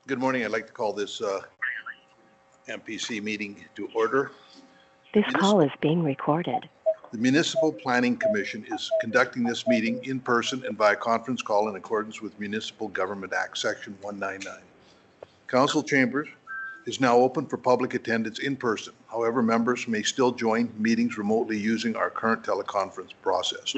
Good morning. I'd like to call this MPC meeting to order. This call is being recorded. The Municipal Planning Commission is conducting this meeting in person and via conference call in accordance with Municipal Government Act, Section 199. Council chambers is now open for public attendance in person. However, members may still join meetings remotely using our current teleconference process.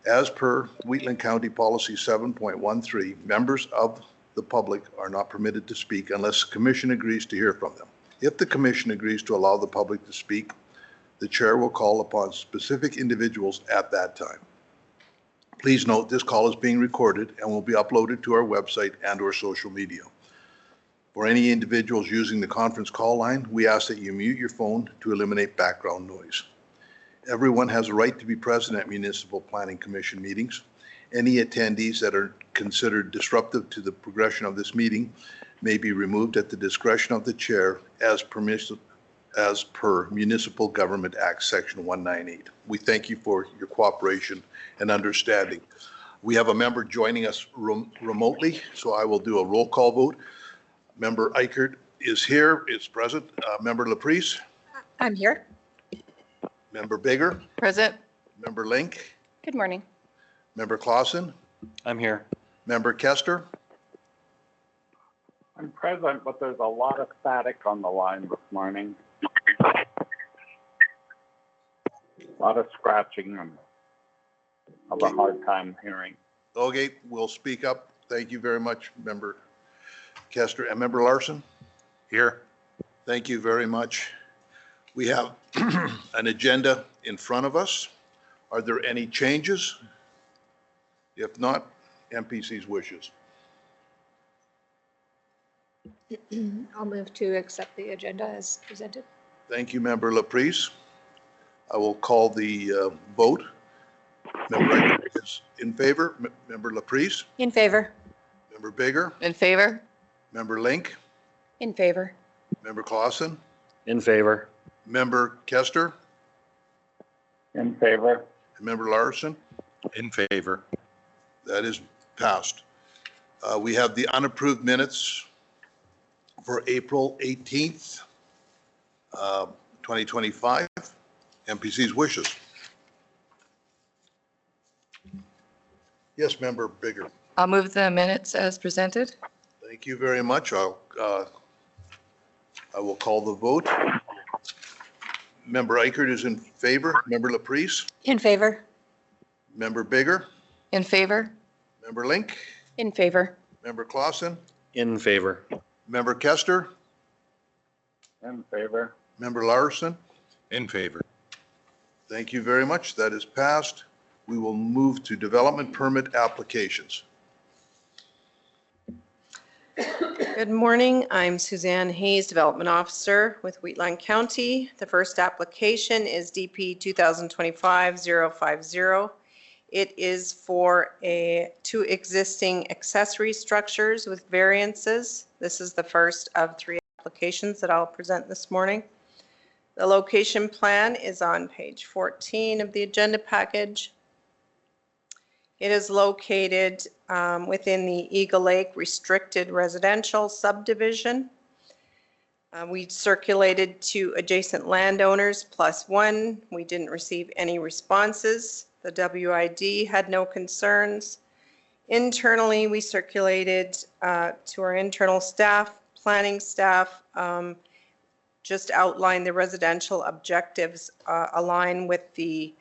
As per Wheatland County Policy 7.13, members of the public are not permitted to speak unless the commission agrees to hear from them. If the commission agrees to allow the public to speak, the chair will call upon specific individuals at that time. Please note this call is being recorded and will be uploaded to our website and or social media. For any individuals using the conference call line, we ask that you mute your phone to eliminate background noise. Everyone has a right to be present at Municipal Planning Commission meetings. Any attendees that are considered disruptive to the progression of this meeting may be removed at the discretion of the chair as per Municipal Government Act Section 198. We thank you for your cooperation and understanding. We have a member joining us remotely, so I will do a roll call vote. Member Eichert is here, is present. Member Laprise? I'm here. Member Bigger? Present. Member Link? Good morning. Member Clausen? I'm here. Member Kester? I'm present, but there's a lot of static on the line this morning. A lot of scratching and I have a hard time hearing. Okay, we'll speak up. Thank you very much, Member Kester. And Member Larson? Here. Thank you very much. We have an agenda in front of us. Are there any changes? If not, MPC's wishes. I'll move to accept the agenda as presented. Thank you, Member Laprise. I will call the vote. Member Eichert is in favor. Member Laprise? In favor. Member Bigger? In favor. Member Link? In favor. Member Clausen? In favor. Member Kester? In favor. And Member Larson? In favor. That is passed. We have the unapproved minutes for April 18th, 2025. MPC's wishes. Yes, Member Bigger. I'll move the minutes as presented. Thank you very much. I will call the vote. Member Eichert is in favor. Member Laprise? In favor. Member Bigger? In favor. Member Link? In favor. Member Clausen? In favor. Member Kester? In favor. Member Larson? In favor. Thank you very much. That is passed. We will move to development permit applications. Good morning. I'm Suzanne Hayes, Development Officer with Wheatland County. The first application is DP 2025-050. It is for two existing accessory structures with variances. This is the first of three applications that I'll present this morning. The location plan is on page 14 of the agenda package. It is located within the Eagle Lake Restricted Residential Subdivision. We circulated to adjacent landowners +1. We didn't receive any responses. The WID had no concerns. Internally, we circulated to our internal staff, planning staff, just outlined the residential objectives align with the,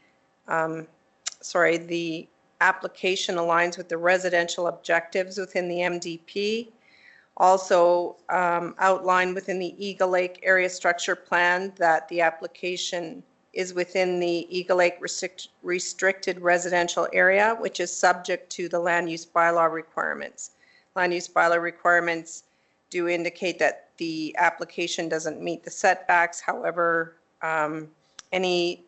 the application aligns with the residential objectives within the MDP. Also outlined within the Eagle Lake Area Structure Plan that the application is within the Eagle Lake Restricted Residential Area, which is subject to the land use bylaw requirements. Land use bylaw requirements do indicate that the application doesn't meet the setbacks. However, any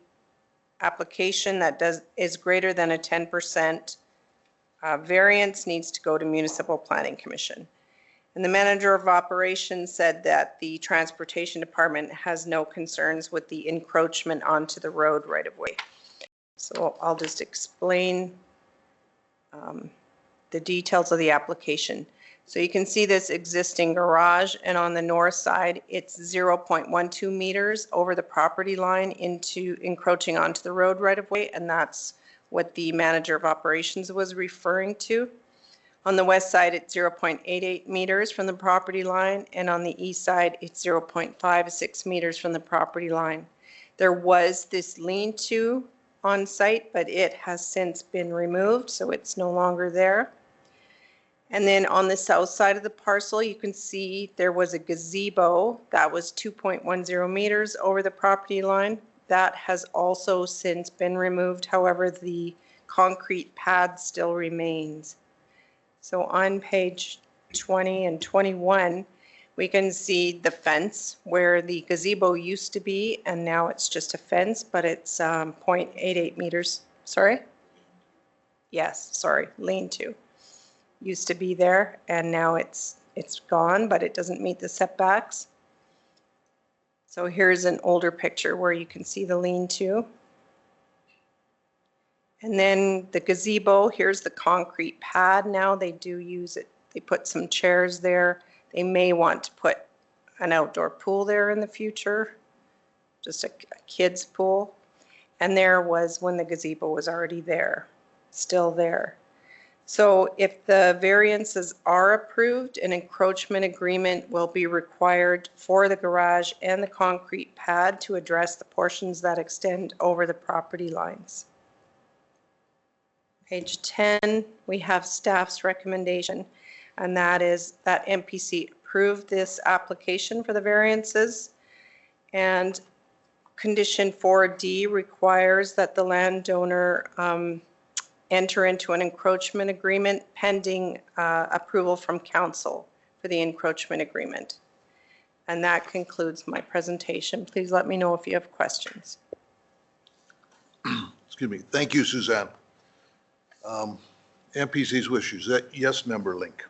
application that is greater than a 10% variance needs to go to Municipal Planning Commission. And the manager of operations said that the transportation department has no concerns with the encroachment onto the road right of way. So I'll just explain the details of the application. So you can see this existing garage, and on the north side, it's 0.12 meters over the property line into encroaching onto the road right of way, and that's what the manager of operations was referring to. On the west side, it's 0.88 meters from the property line, and on the east side, it's 0.56 meters from the property line. There was this lean-to on site, but it has since been removed, so it's no longer there. And then on the south side of the parcel, you can see there was a gazebo that was 2.10 meters over the property line. That has also since been removed. However, the concrete pad still remains. So on page 20 and 21, we can see the fence where the gazebo used to be, and now it's just a fence, but it's 0.88 meters. Sorry? Yes, sorry, lean-to. Used to be there, and now it's gone, but it doesn't meet the setbacks. So here's an older picture where you can see the lean-to. And then the gazebo, here's the concrete pad now. They do use it. They put some chairs there. They may want to put an outdoor pool there in the future, just a kid's pool. And there was when the gazebo was already there, still there. So if the variances are approved, an encroachment agreement will be required for the garage and the concrete pad to address the portions that extend over the property lines. Page 10, we have staff's recommendation, and that is that MPC approved this application for the variances. And condition 4D requires that the landowner enter into an encroachment agreement pending approval from council for the encroachment agreement. And that concludes my presentation. Please let me know if you have questions. Excuse me. Thank you, Suzanne. MPC's wishes. Yes, Member Link.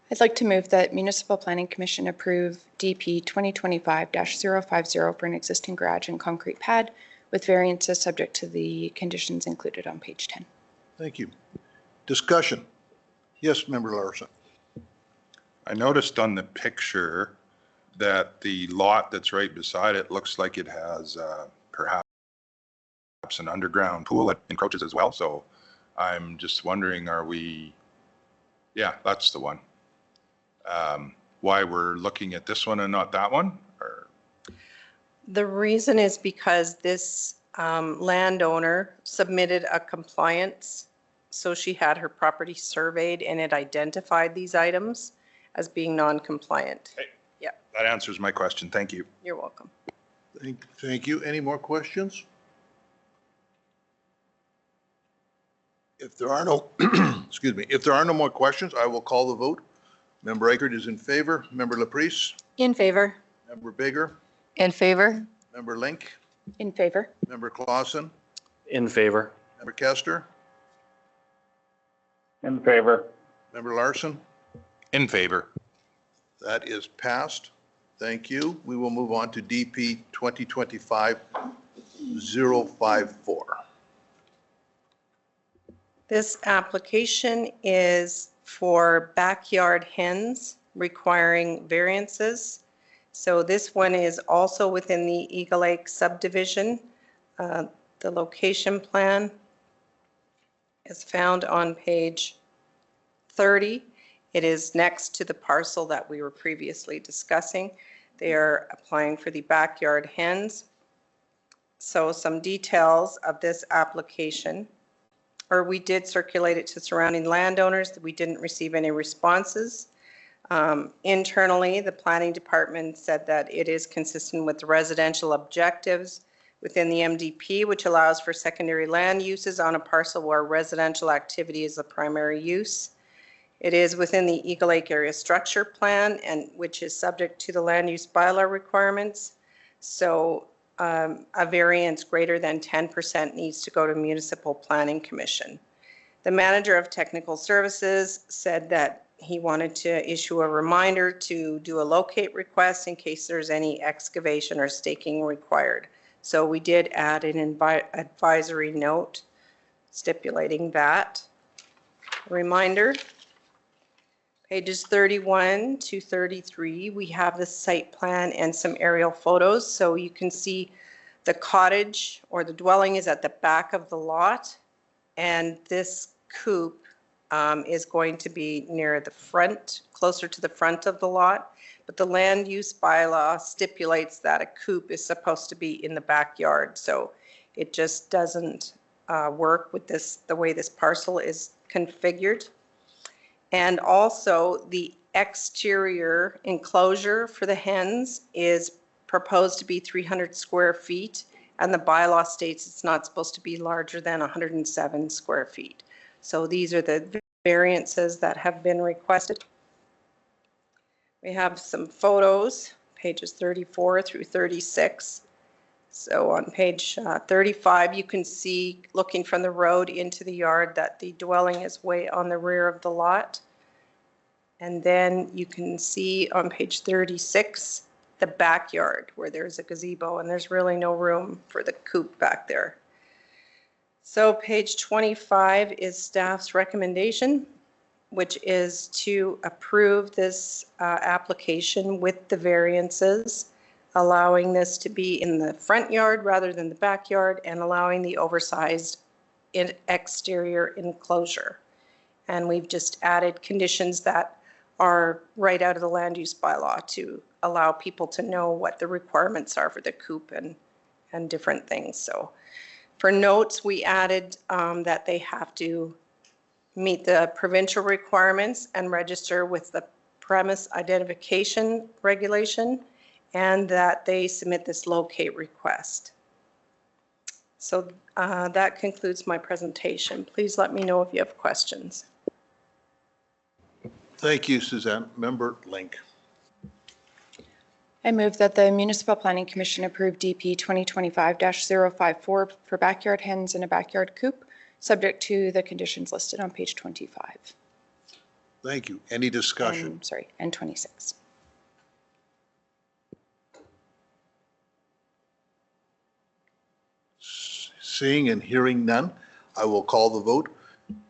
I'd like to move that Municipal Planning Commission approve DP 2025-050 for an existing garage and concrete pad with variances subject to the conditions included on page 10. Thank you. Discussion. Yes, Member Larson. I noticed on the picture that the lot that's right beside it looks like it has perhaps an underground pool that encroaches as well. So I'm just wondering, yeah, that's the one. Why we're looking at this one and not that one? Or... The reason is because this landowner submitted a compliance. So she had her property surveyed and it identified these items as being non-compliant. Okay. Yeah. That answers my question. Thank you. You're welcome. Thank you. Any more questions? If there are no, excuse me, if there are no more questions, I will call the vote. Member Eckert is in favor. Member Laprise? In favor. Member Bigger? In favor. Member Link? In favor. Member Clausen? In favor. Member Kester? In favor. Member Larson? In favor. That is passed. Thank you. We will move on to DP 2025-054. This application is for backyard hens requiring variances. So this one is also within the Eagle Lake subdivision. The location plan is found on page 30. It is next to the parcel that we were previously discussing. They are applying for the backyard hens. So some details of this application, or we did circulate it to surrounding landowners. We didn't receive any responses. Internally, the planning department said that it is consistent with the residential objectives within the MDP, which allows for secondary land uses on a parcel where residential activity is the primary use. It is within the Eagle Lake Area Structure Plan, and which is subject to the land use bylaw requirements. So a variance greater than 10% needs to go to Municipal Planning Commission. The manager of technical services said that he wanted to issue a reminder to do a locate request in case there's any excavation or staking required. So we did add an advisory note stipulating that. Reminder. Pages 31 to 33, we have the site plan and some aerial photos. So you can see the cottage or the dwelling is at the back of the lot. And this coop is going to be near the front, closer to the front of the lot. But the land use bylaw stipulates that a coop is supposed to be in the backyard. So it just doesn't work with this, the way this parcel is configured. And also the exterior enclosure for the hens is proposed to be 300 square feet. And the bylaw states it's not supposed to be larger than 107 square feet. So these are the variances that have been requested. We have some photos, pages 34 through 36. So on page 35, you can see, looking from the road into the yard, that the dwelling is way on the rear of the lot. And then you can see on page 36, the backyard where there's a gazebo, and there's really no room for the coop back there. So page 25 is staff's recommendation, which is to approve this application with the variances, allowing this to be in the front yard rather than the backyard, and allowing the oversized exterior enclosure. And we've just added conditions that are right out of the land use bylaw to allow people to know what the requirements are for the coop and different things. So for notes, we added that they have to meet the provincial requirements and register with the premise identification regulation, and that they submit this locate request. So that concludes my presentation. Please let me know if you have questions. Thank you, Suzanne. Member Link. I move that the Municipal Planning Commission approve DP 2025-054 for backyard hens and a backyard coop, subject to the conditions listed on page 25. Thank you. Any discussion? And 26. Seeing and hearing none, I will call the vote.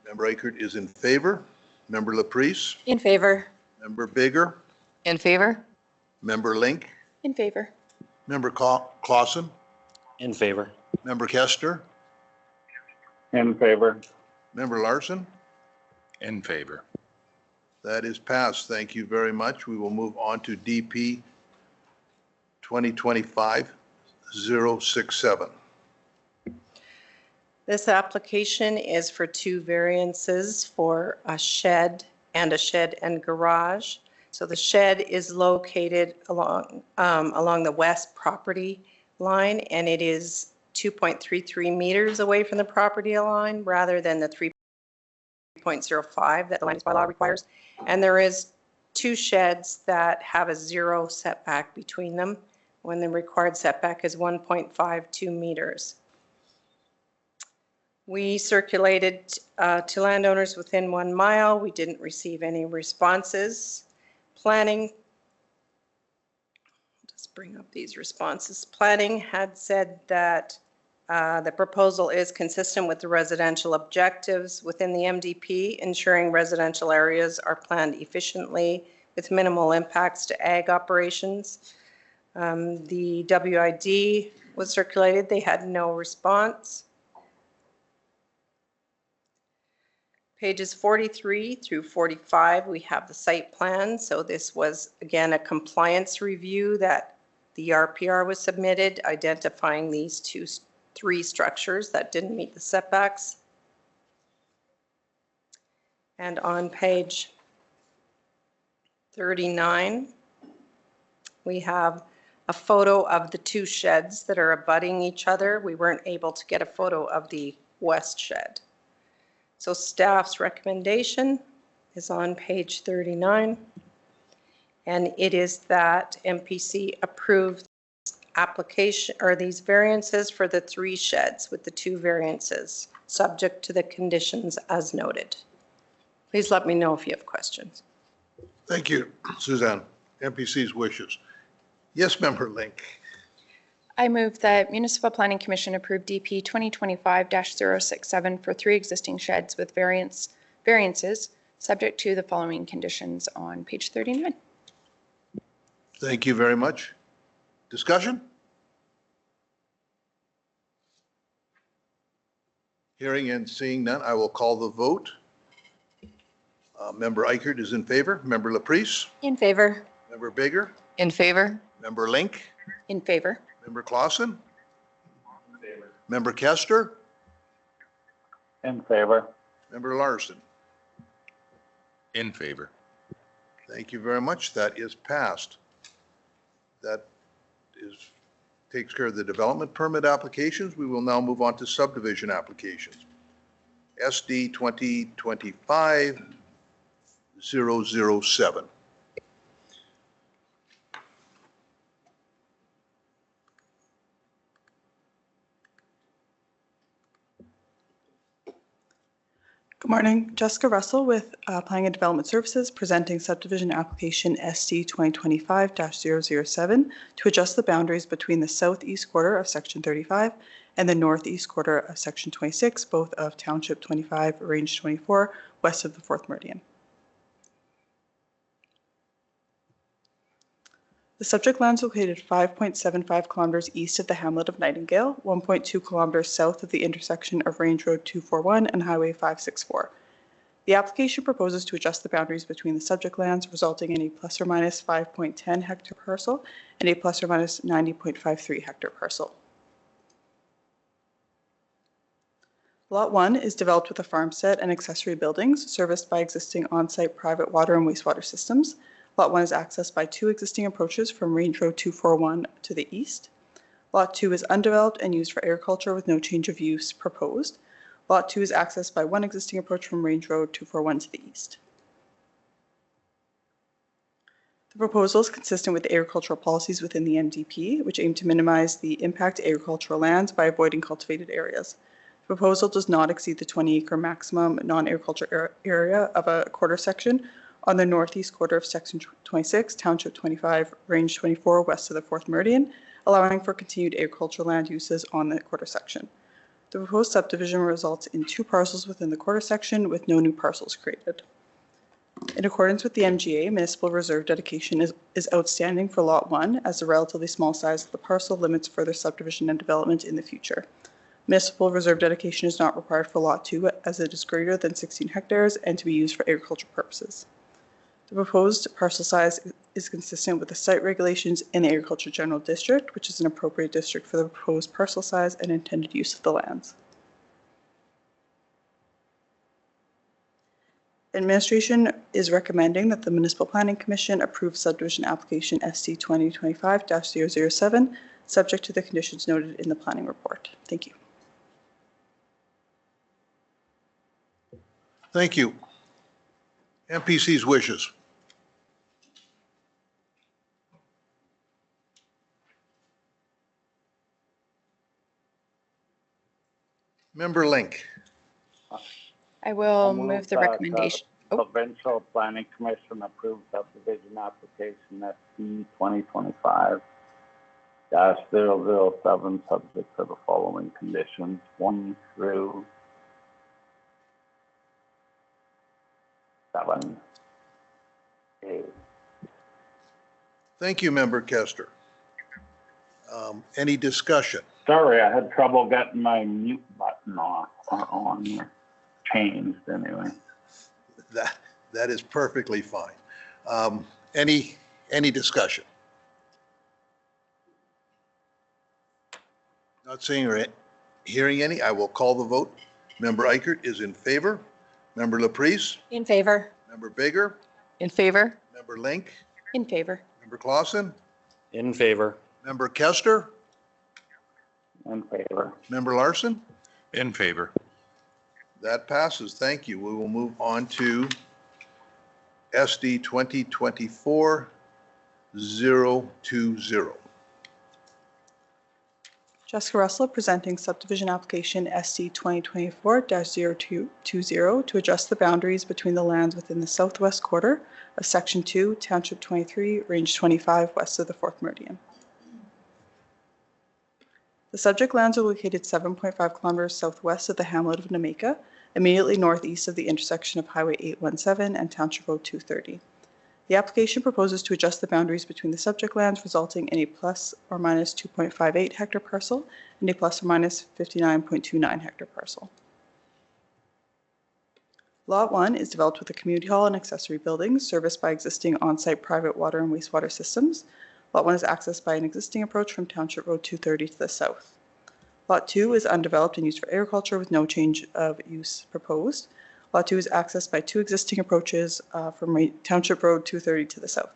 Member Akert is in favor. Member Laprise. In favor. Member Bigger. In favor. Member Link. In favor. Member Clausen. In favor. Member Kester. In favor. Member Larson. In favor. That is passed. Thank you very much. We will move on to DP 2025-067. This application is for two variances for a shed and garage. So the shed is located along the west property line, and it is 2.33 meters away from the property line rather than the 3.05 that the land use bylaw requires. And there is two sheds that have a 0 setback between them when the required setback is 1.52 meters. We circulated to landowners within 1 mile. We didn't receive any responses. Planning, just bring up these responses. Planning had said that the proposal is consistent with the residential objectives within the MDP, ensuring residential areas are planned efficiently with minimal impacts to ag operations. The WID was circulated. They had no response. Pages 43 through 45, we have the site plan. So this was, again, a compliance review that the RPR was submitted, identifying these three structures that didn't meet the setbacks. And on page 39, we have a photo of the two sheds that are abutting each other. We weren't able to get a photo of the west shed. So staff's recommendation is on page 39, and it is that MPC approve application or these variances for the three sheds with the two variances, subject to the conditions as noted. Please let me know if you have questions. Thank you, Suzanne. MPC's wishes. Yes, Member Link. I move that Municipal Planning Commission approve DP 2025-067 for 3 existing sheds with variances, subject to the following conditions on page 39. Thank you very much. Discussion? Hearing and seeing none, I will call the vote. Member Eichert is in favor. Member Laprise? In favor. Member Bigger? In favor? Member Link? In favor. Member Clausen? Member Kester? In favor. Member Larson? In favor. Thank you very much. That is passed. That takes care of the development permit applications. We will now move on to subdivision applications. SD 2025-007. Good morning, Jessica Russell with Planning and Development Services, presenting subdivision application SD 2025-007 to adjust the boundaries between the southeast quarter of section 35 and the northeast quarter of section 26, both of township 25, range 24, west of the 4th meridian. The subject land is located 5.75 kilometers east of the hamlet of Nightingale, 1.2 kilometers south of the intersection of Range Road 241 and Highway 564. The application proposes to adjust the boundaries between the subject lands, resulting in a plus or minus 5.10 hectare parcel and a plus or minus 90.53 hectare parcel. Lot 1 is developed with a farmstead and accessory buildings serviced by existing on-site private water and wastewater systems. Lot 1 is accessed by 2 existing approaches from Range Road 241 to the east. Lot 2 is undeveloped and used for agriculture with no change of use proposed. Lot 2 is accessed by 1 existing approach from Range Road 241 to the east. The proposal is consistent with the agricultural policies within the MDP, which aim to minimize the impact to agricultural lands by avoiding cultivated areas. The proposal does not exceed the 20-acre maximum non-agriculture area of a quarter section on the northeast quarter of section 26, township 25, range 24, west of the 4th meridian, allowing for continued agricultural land uses on the quarter section. The proposed subdivision results in 2 parcels within the quarter section with no new parcels created. In accordance with the MGA, municipal reserve dedication is outstanding for Lot 1, as the relatively small size of the parcel limits further subdivision and development in the future. Municipal reserve dedication is not required for Lot 2, as it is greater than 16 hectares and to be used for agricultural purposes. The proposed parcel size is consistent with the site regulations in the Agriculture General District, which is an appropriate district for the proposed parcel size and intended use of the lands. Administration is recommending that the Municipal Planning Commission approve subdivision application SD 2025-007, subject to the conditions noted in the planning report. Thank you. Thank you. MPC's wishes. Member Link. I will move the recommendation. Oh, Provincial Planning Commission approved subdivision application SD 2025-007, subject to the following conditions, 1 through 7. Thank you, Member Kester. Any discussion? Sorry, I had trouble getting my mute button on here. Changed anyway. That is perfectly fine. Any discussion? Not seeing or hearing any, I will call the vote. Member Eichert is in favor. Member Laprise? In favor. Member Bigger? In favor? Member Link? in favor. Member Clausen? In favor. Member Kester? In favor. Member Larson? In favor. That passes. Thank you. We will move on to SD 2024-020. Jessica Russell presenting subdivision application SD 2024-020 to adjust the boundaries between the lands within the southwest quarter of Section 2, Township 23, Range 25, west of the 4th meridian. The subject lands are located 7.5 kilometers southwest of the hamlet of Nameka. immediately northeast of the intersection of Highway 817 and Township Road 230. The application proposes to adjust the boundaries between the subject lands, resulting in a plus or minus 2.58 hectare parcel and a plus or minus 59.29 hectare parcel. Lot 1 is developed with a community hall and accessory buildings serviced by existing on-site private water and wastewater systems. Lot 1 is accessed by an existing approach from Township Road 230 to the south. Lot 2 is undeveloped and used for agriculture with no change of use proposed. Lot 2 is accessed by 2 existing approaches from Township Road 230 to the south.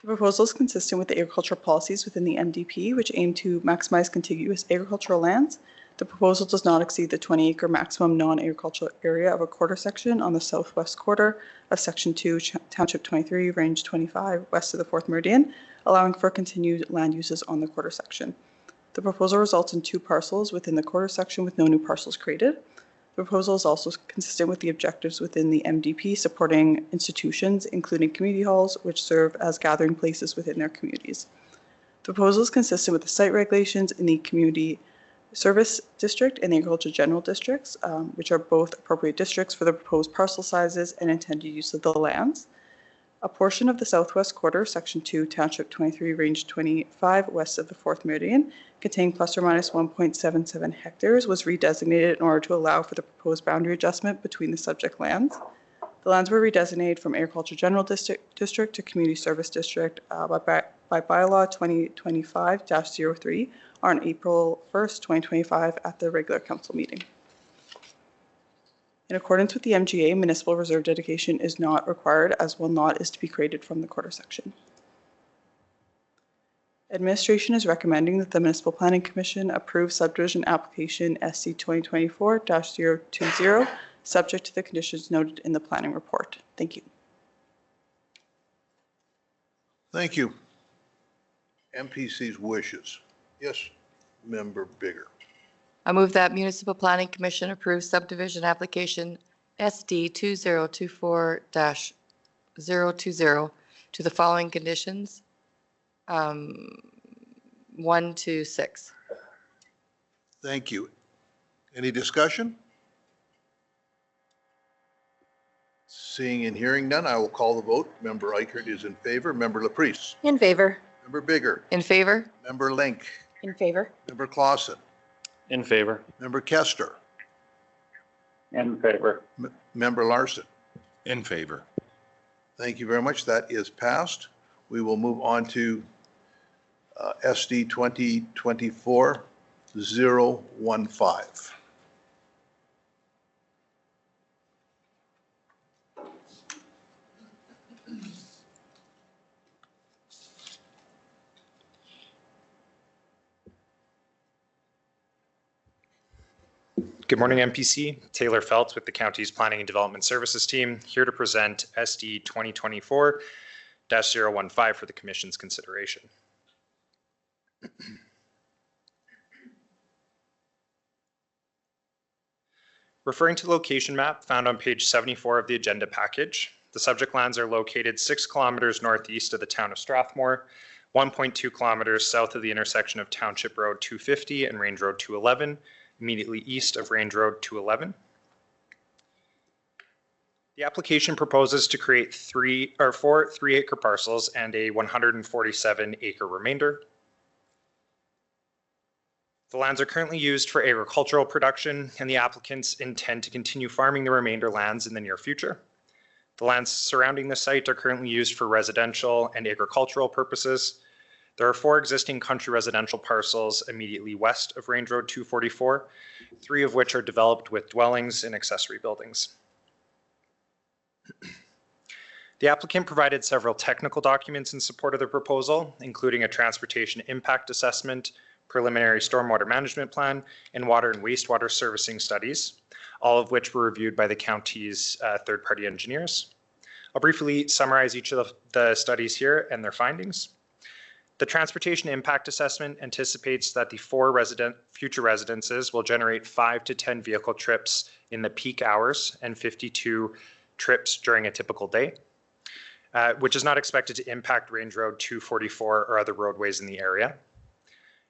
The proposal is consistent with the agricultural policies within the MDP, which aim to maximize contiguous agricultural lands. The proposal does not exceed the 20-acre maximum non-agricultural area of a quarter section on the southwest quarter of Section 2, Township 23, Range 25, west of the 4th Meridian, allowing for continued land uses on the quarter section. The proposal results in 2 parcels within the quarter section with no new parcels created. The proposal is also consistent with the objectives within the MDP, supporting institutions, including community halls, which serve as gathering places within their communities. The proposal is consistent with the site regulations in the Community Service District and the Agriculture General Districts, which are both appropriate districts for the proposed parcel sizes and intended use of the lands. A portion of the southwest quarter, Section 2, Township 23, Range 25, west of the 4th Meridian, containing plus or minus 1.77 hectares, was redesignated in order to allow for the proposed boundary adjustment between the subject lands. The lands were redesignated from Agriculture General District to Community Service District by bylaw 2025-03 on April 1st, 2025 at the regular council meeting. In accordance with the MGA, municipal reserve dedication is not required, as one lot is to be created from the quarter section. Administration is recommending that the Municipal Planning Commission approve subdivision application SC 2024-020, subject to the conditions noted in the planning report. Thank you. Thank you. MPC's wishes. Yes, Member Bigger. I move that Municipal Planning Commission approve subdivision application SD 2024-020 to the following conditions, 1 to 6. Thank you. Any discussion? Seeing and hearing none, I will call the vote. Member Eichert is in favor. Member Laprise. In favor. Member Bigger. In favor. Member Link. In favor. Member Clausen. In favor. Member Kester. In favor. Member Larson. In favor. Thank you very much. That is passed. We will move on to SD 2024-015. Good morning, MPC. Taylor Feltz with the county's Planning and Development Services team, here to present SD 2024-015 for the Commission's consideration. Referring to the location map found on page 74 of the agenda package, the subject lands are located 6 kilometers northeast of the town of Strathmore, 1.2 kilometers south of the intersection of Township Road 250 and Range Road 211, immediately east of Range Road 211. The application proposes to create 4 3-acre parcels and a 147-acre remainder. The lands are currently used for agricultural production, and the applicants intend to continue farming the remainder lands in the near future. The lands surrounding the site are currently used for residential and agricultural purposes. There are 4 existing country residential parcels immediately west of Range Road 244, 3 of which are developed with dwellings and accessory buildings. The applicant provided several technical documents in support of the proposal, including a transportation impact assessment, preliminary stormwater management plan, and water and wastewater servicing studies, all of which were reviewed by the county's third-party engineers. I'll briefly summarize each of the studies here and their findings. The transportation impact assessment anticipates that the 4 future residences will generate 5 to 10 vehicle trips in the peak hours and 52 trips during a typical day, which is not expected to impact Range Road 244 or other roadways in the area.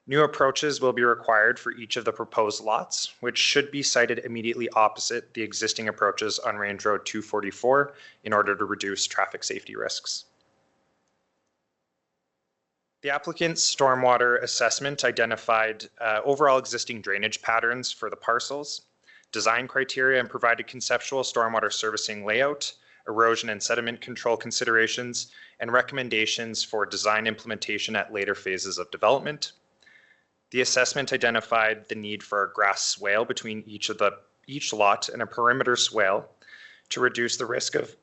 New approaches will be required for each of the proposed lots, which should be sited immediately opposite the existing approaches on Range Road 244 in order to reduce traffic safety risks. The applicant's stormwater assessment identified overall existing drainage patterns for the parcels, design criteria, and provided conceptual stormwater servicing layout, erosion and sediment control considerations, and recommendations for design implementation at later phases of development. The assessment identified the need for a grass swale between each lot and a perimeter swale to reduce the risk of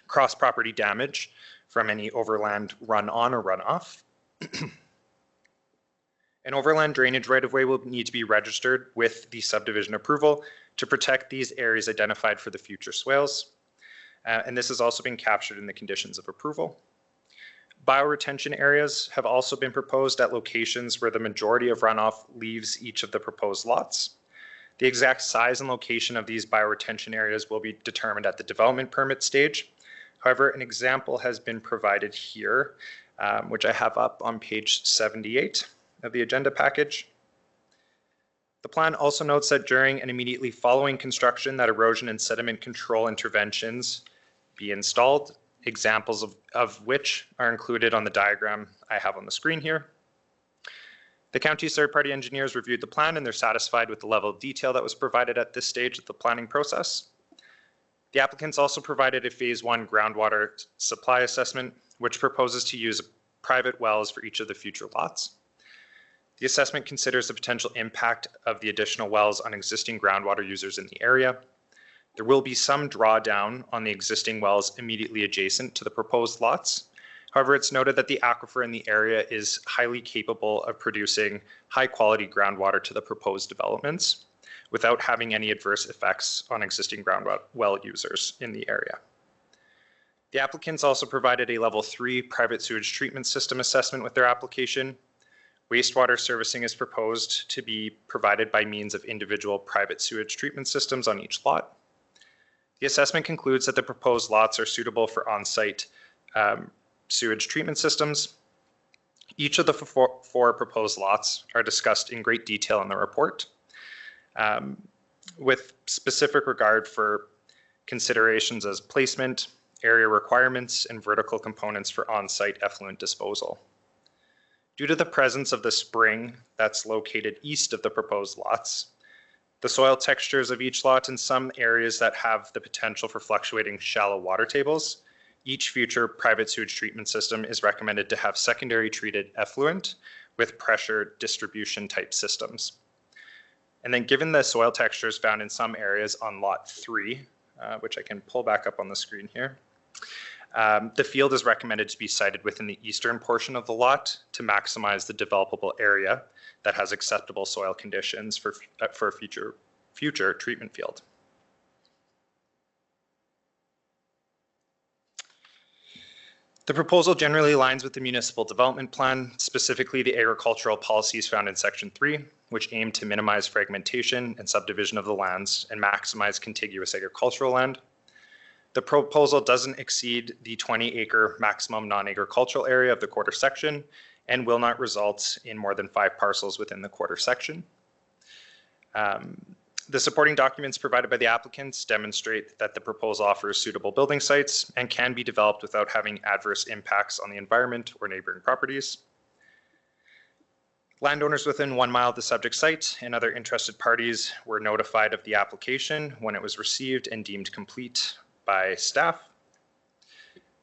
cross-property damage from any overland run-on or run-off. An overland drainage right-of-way will need to be registered with the subdivision approval to protect these areas identified for the future swales. And this has also been captured in the conditions of approval. Bioretention areas have also been proposed at locations where the majority of runoff leaves each of the proposed lots. The exact size and location of these bioretention areas will be determined at the development permit stage. However, an example has been provided here, which I have up on page 78 of the agenda package. The plan also notes that during and immediately following construction that erosion and sediment control interventions be installed, examples of which are included on the diagram I have on the screen here. The county's third-party engineers reviewed the plan and they're satisfied with the level of detail that was provided at this stage of the planning process. The applicants also provided a phase 1 groundwater supply assessment, which proposes to use private wells for each of the future lots. The assessment considers the potential impact of the additional wells on existing groundwater users in the area. There will be some drawdown on the existing wells immediately adjacent to the proposed lots. However, it's noted that the aquifer in the area is highly capable of producing high-quality groundwater to the proposed developments without having any adverse effects on existing groundwater well users in the area. The applicants also provided a level 3 private sewage treatment system assessment with their application. Wastewater servicing is proposed to be provided by means of individual private sewage treatment systems on each lot. The assessment concludes that the proposed lots are suitable for on-site sewage treatment systems. Each of the four proposed lots are discussed in great detail in the report, with specific regard for considerations as placement, area requirements, and vertical components for on-site effluent disposal. Due to the presence of the spring that's located east of the proposed lots, the soil textures of each lot in some areas that have the potential for fluctuating shallow water tables, each future private sewage treatment system is recommended to have secondary treated effluent with pressure distribution type systems. And then given the soil textures found in some areas on lot 3, which I can pull back up on the screen here, the field is recommended to be sited within the eastern portion of the lot to maximize the developable area that has acceptable soil conditions for a future treatment field. The proposal generally aligns with the municipal development plan, specifically the agricultural policies found in section 3, which aim to minimize fragmentation and subdivision of the lands and maximize contiguous agricultural land. The proposal doesn't exceed the 20-acre maximum non-agricultural area of the quarter section and will not result in more than 5 parcels within the quarter section. The supporting documents provided by the applicants demonstrate that the proposal offers suitable building sites and can be developed without having adverse impacts on the environment or neighboring properties. Landowners within 1 mile of the subject site and other interested parties were notified of the application when it was received and deemed complete by staff.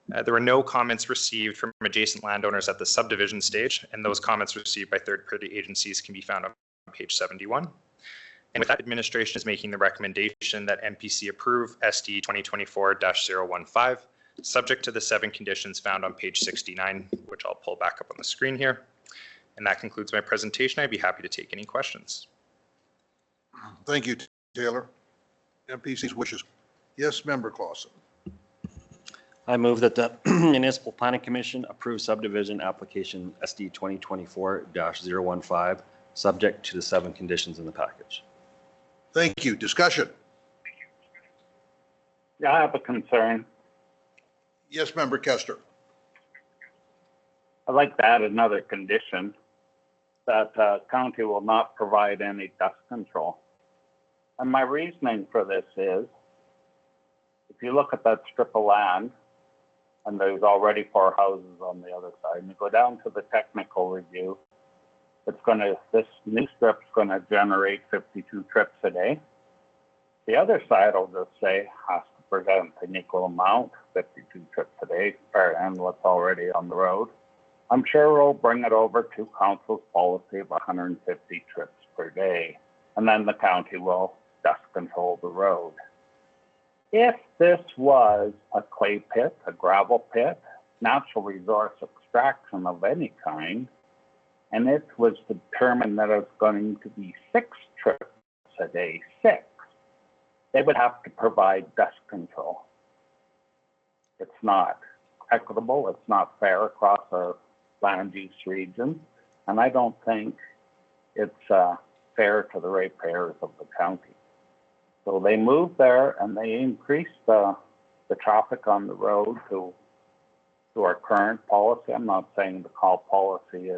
There were no comments received from adjacent landowners at the subdivision stage, and those comments received by third-party agencies can be found on page 71. And with that, administration is making the recommendation that MPC approve SD 2024-015, subject to the 7 conditions found on page 69, which I'll pull back up on the screen here. And that concludes my presentation. I'd be happy to take any questions. Thank you, Taylor. MPC's wishes. Yes, Member Clausen. I move that the Municipal Planning Commission approve subdivision application SD 2024-015, subject to the 7 conditions in the package. Thank you. Discussion. Yeah, I have a concern. Yes, Member Kester. I'd like to add another condition that county will not provide any dust control. And my reasoning for this is, if you look at that strip of land, and there's already 4 houses on the other side, and you go down to the technical review, this new strip's gonna generate 52 trips a day. The other side will just say has to present an equal amount, 52 trips a day, and what's already on the road. I'm sure we'll bring it over to council's policy of 150 trips per day, and then the county will dust control the road. If this was a clay pit, a gravel pit, natural resource extraction of any kind, and it was determined that it's going to be 6 trips a day, 6, they would have to provide dust control. It's not equitable, it's not fair across our land use region, and I don't think it's fair to the ratepayers of the county. So they moved there and they increased the traffic on the road to our current policy. I'm not saying the call policy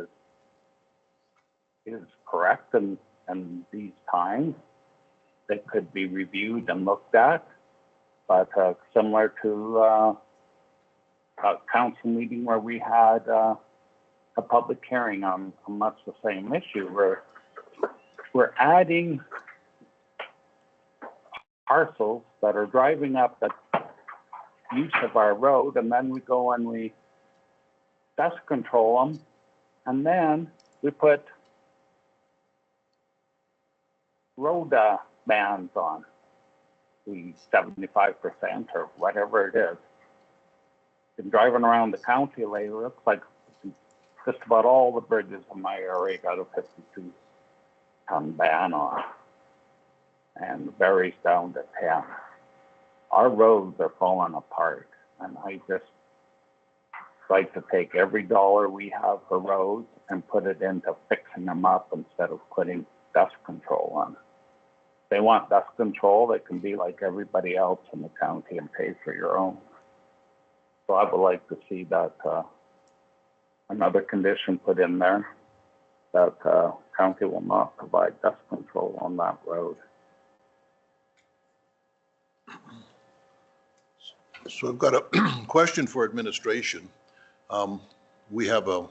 is correct in these times. They could be reviewed and looked at, but similar to a council meeting where we had a public hearing on much the same issue, where we're adding parcels that are driving up the use of our road, and then we go and we dust control them, and then we put road bans on the 75% or whatever it is. Been driving around the county lately, it looks like just about all the bridges in my area got a 52-ton ban on, and varies down to 10. Our roads are falling apart, and I just like to take every dollar we have for roads and put it into fixing them up instead of putting dust control on. If they want dust control, they can be like everybody else in the county and pay for your own. So I would like to see that another condition put in there, that county will not provide dust control on that road. So I've got a question for administration. We have a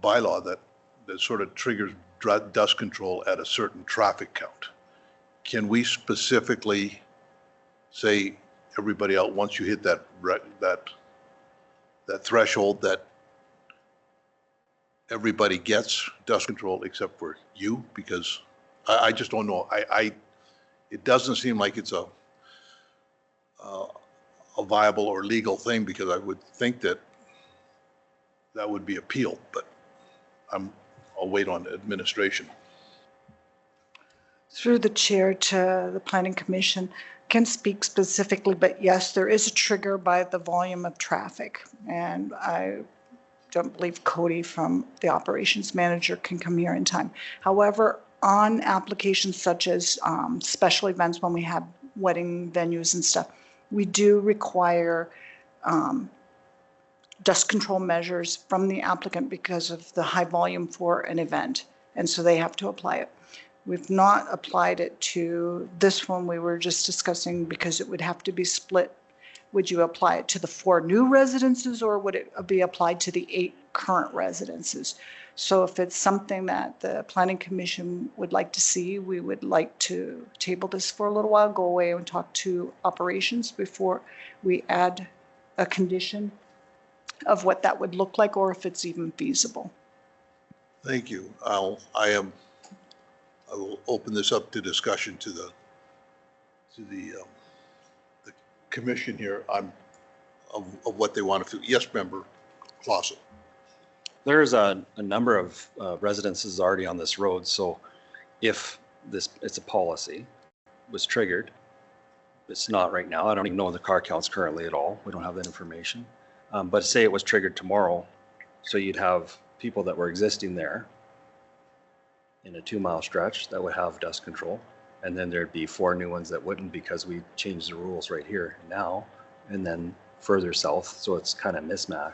bylaw that sort of triggers dust control at a certain traffic count. Can we specifically say everybody else, once you hit that threshold, that everybody gets dust control except for you? Because I just don't know. It doesn't seem like it's a viable or legal thing, because I would think that would be appealed, but I'll wait on administration. Through the chair to the Planning Commission, can speak specifically, but yes, there is a trigger by the volume of traffic. And I don't believe Cody from the operations manager can come here in time. However, on applications such as special events, when we have wedding venues and stuff, we do require dust control measures from the applicant because of the high volume for an event. And so they have to apply it. We've not applied it to this one. We were just discussing because it would have to be split. Would you apply it to the 4 new residences, or would it be applied to the 8 current residences? So if it's something that the Planning Commission would like to see, we would like to table this for a little while, go away and talk to operations before we add a condition of what that would look like, or if it's even feasible. Thank you. I will open this up to discussion to the commission here on of what they want to do. Yes, member Clausen. There's a number of residences already on this road, so if it's a policy, was triggered, it's not right now. I don't even know the car counts currently at all. We don't have that information. But say it was triggered tomorrow, so you'd have people that were existing there in a 2-mile stretch that would have dust control, and then there'd be 4 new ones that wouldn't, because we changed the rules right here now, and then further south, so it's kind of mismatch.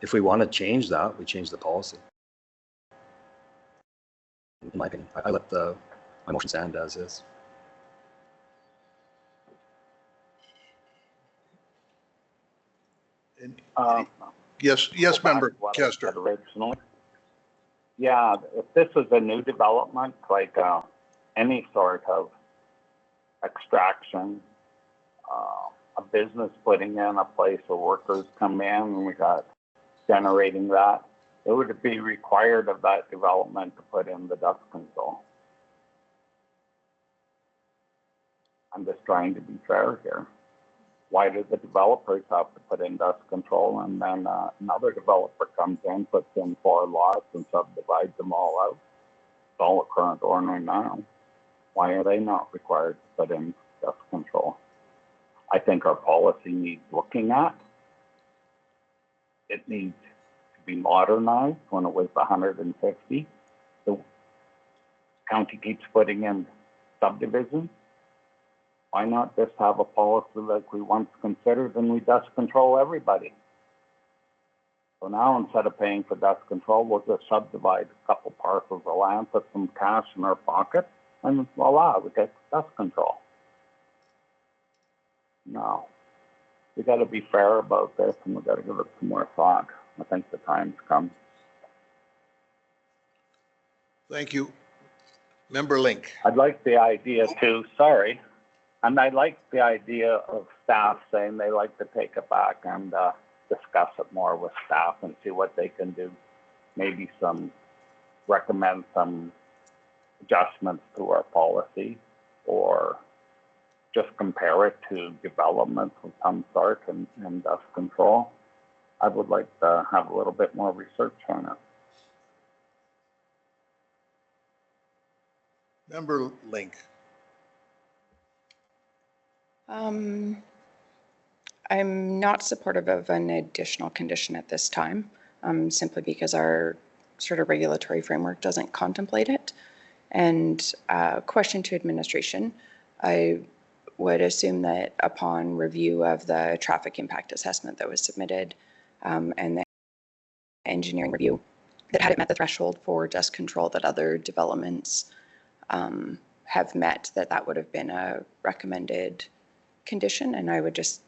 if we want to change that, we change the policy. In my opinion, I let my motion stand as is. Yes, member What I Kester. said originally. Yeah, if this is a new development, like any sort of extraction, a business putting in a place where workers come in and we got generating that, it would be required of that development to put in the dust control. I'm just trying to be fair here. Why do the developers have to put in dust control and then another developer comes in, puts in 4 lots and subdivides them all out? It's all a current order now. Why are they not required to put in dust control? I think our policy needs looking at. It needs to be modernized. When it was 150, the county keeps putting in subdivisions. Why not just have a policy like we once considered and we dust control everybody? So now instead of paying for dust control, we'll just subdivide a couple parcels of land, put some cash in our pocket, and voila, we get dust control. No, we got to be fair about this and we got to give it some more thought. I think the time's come. Thank you. Member Link. I'd like the idea too, sorry. And I like the idea of staff saying they like to take it back and discuss it more with staff and see what they can do. Maybe recommend some adjustments to our policy or just compare it to developments of some sort and dust control. I would like to have a little bit more research on it. Member Link. I'm not supportive of an additional condition at this time, simply because our sort of regulatory framework doesn't contemplate it. And question to administration, I would assume that upon review of the traffic impact assessment that was submitted and the engineering review, that had it met the threshold for dust control that other developments have met, that would have been a recommended condition, and I would just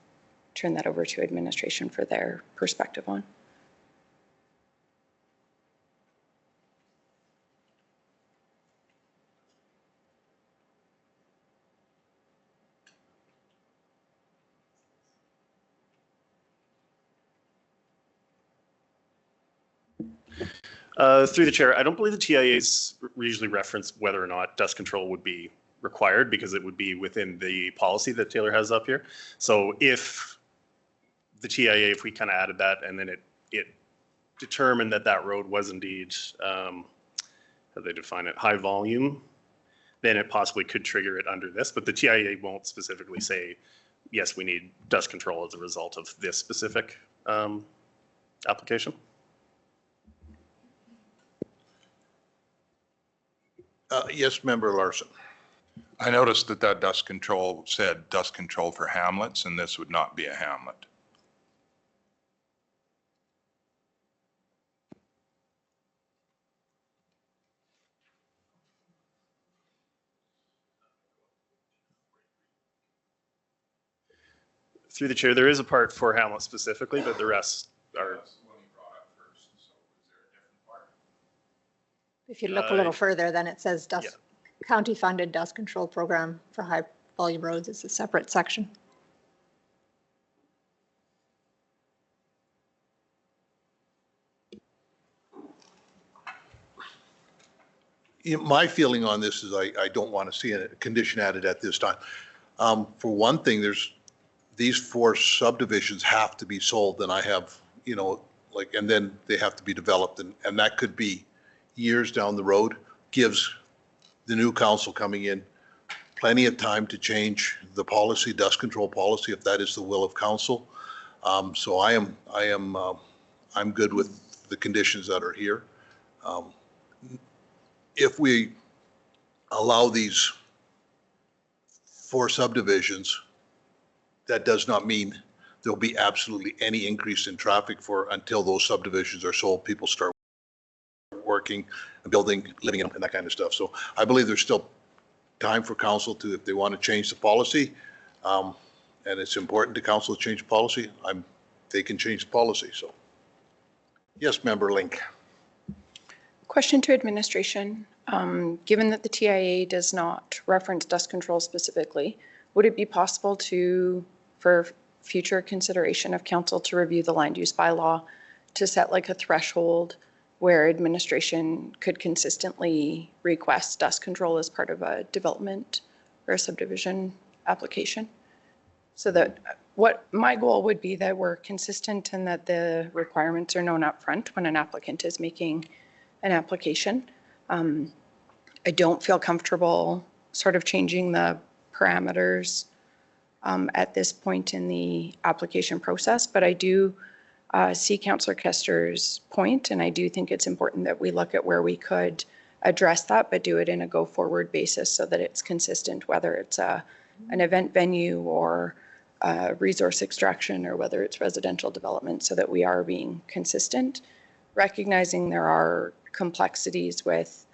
turn that over to administration for their perspective on. Through the chair, I don't believe the TIAs usually reference whether or not dust control would be required because it would be within the policy that Taylor has up here. So if the TIA, if we kind of added that and then it determined that road was indeed, how they define it, high volume, then it possibly could trigger it under this. But the TIA won't specifically say, yes, we need dust control as a result of this specific application. Yes, Member Larson. I noticed that dust control said dust control for hamlets, and this would not be a hamlet. Through the chair, there is a part for hamlet specifically, but the rest are. If you look a little further, then it says county-funded dust control program for high-volume roads. It's a separate section. My feeling on this is I don't want to see a condition added at this time. For one thing, these 4 subdivisions have to be sold, and I have, and then they have to be developed, and that could be years down the road. Gives the new council coming in plenty of time to change the policy, dust control policy, if that is the will of council. So I'm good with the conditions that are here. If we allow these 4 subdivisions, that does not mean there'll be absolutely any increase in traffic until those subdivisions are sold, people start working, building, living in them, and that kind of stuff. So I believe there's still time for council to, if they want to change the policy, and it's important to council to change the policy, they can change the policy, so. Yes, Member Link. Question to administration. Given that the TIA does not reference dust control specifically, would it be possible for future consideration of council to review the land use bylaw to set like a threshold where administration could consistently request dust control as part of a development or a subdivision application? So that what my goal would be that we're consistent and that the requirements are known up front when an applicant is making an application. I don't feel comfortable sort of changing the parameters at this point in the application process, but I do see Councillor Kester's point, and I do think it's important that we look at where we could address that, but do it in a go-forward basis so that it's consistent, whether it's an event venue or resource extraction or whether it's residential development, so that we are being consistent, recognizing there are complexities with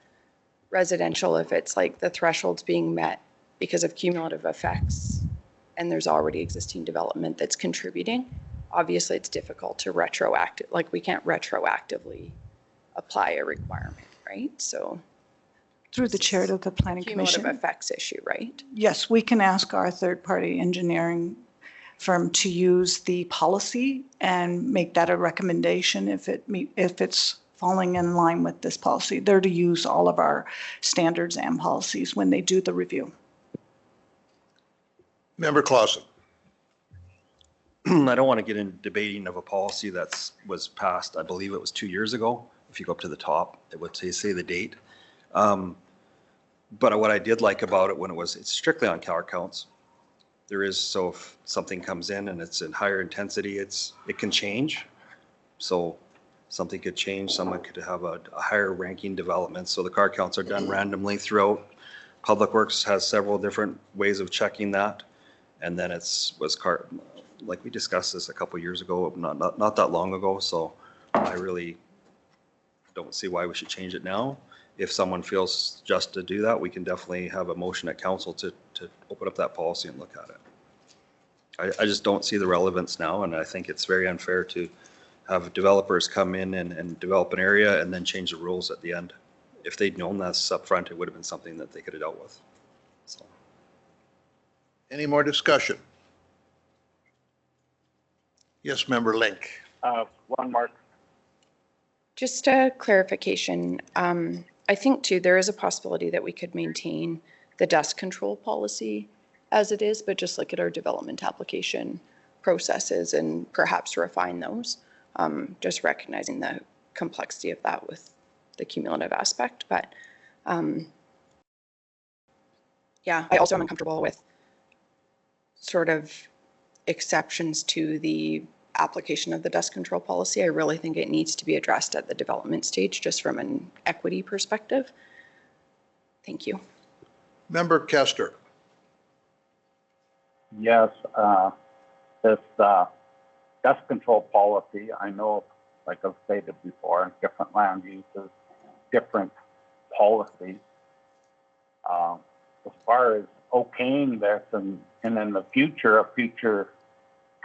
residential if it's like the thresholds being met because of cumulative effects and there's already existing development that's contributing. Obviously, it's difficult to we can't retroactively apply a requirement, right? So Through the chair to the Planning Commission. cumulative effects issue, right? Yes, we can ask our third-party engineering firm to use the policy and make that a recommendation if it's falling in line with this policy. They're to use all of our standards and policies when they do the review. Member Clausen. I don't want to get into debating of a policy was passed, I believe it was 2 years ago. If you go up to the top, it would say the date. But what I did like about it it's strictly on car counts. So if something comes in and it's in higher intensity, it can change. So something could change, someone could have a higher ranking development. So the car counts are done randomly throughout. Public Works has several different ways of checking that. And then like we discussed this a couple years ago, not that long ago. So I really don't see why we should change it now. If someone feels just to do that, we can definitely have a motion at council to open up that policy and look at it. I just don't see the relevance now, and I think it's very unfair to have developers come in and develop an area and then change the rules at the end. If they'd known this up front, it would have been something that they could have dealt with. So. Any more discussion? Yes, Member Link. One more. Just a clarification. I think too, there is a possibility that we could maintain the dust control policy as it is, but just look at our development application processes and perhaps refine those. Just recognizing the complexity of that with the cumulative aspect. But yeah, I also am uncomfortable with sort of exceptions to the application of the dust control policy. I really think it needs to be addressed at the development stage, just from an equity perspective. Thank you. Member Kester. Yes, this dust control policy, I know, like I've stated before, different land uses, different policies. As far as okaying this and in the future, a future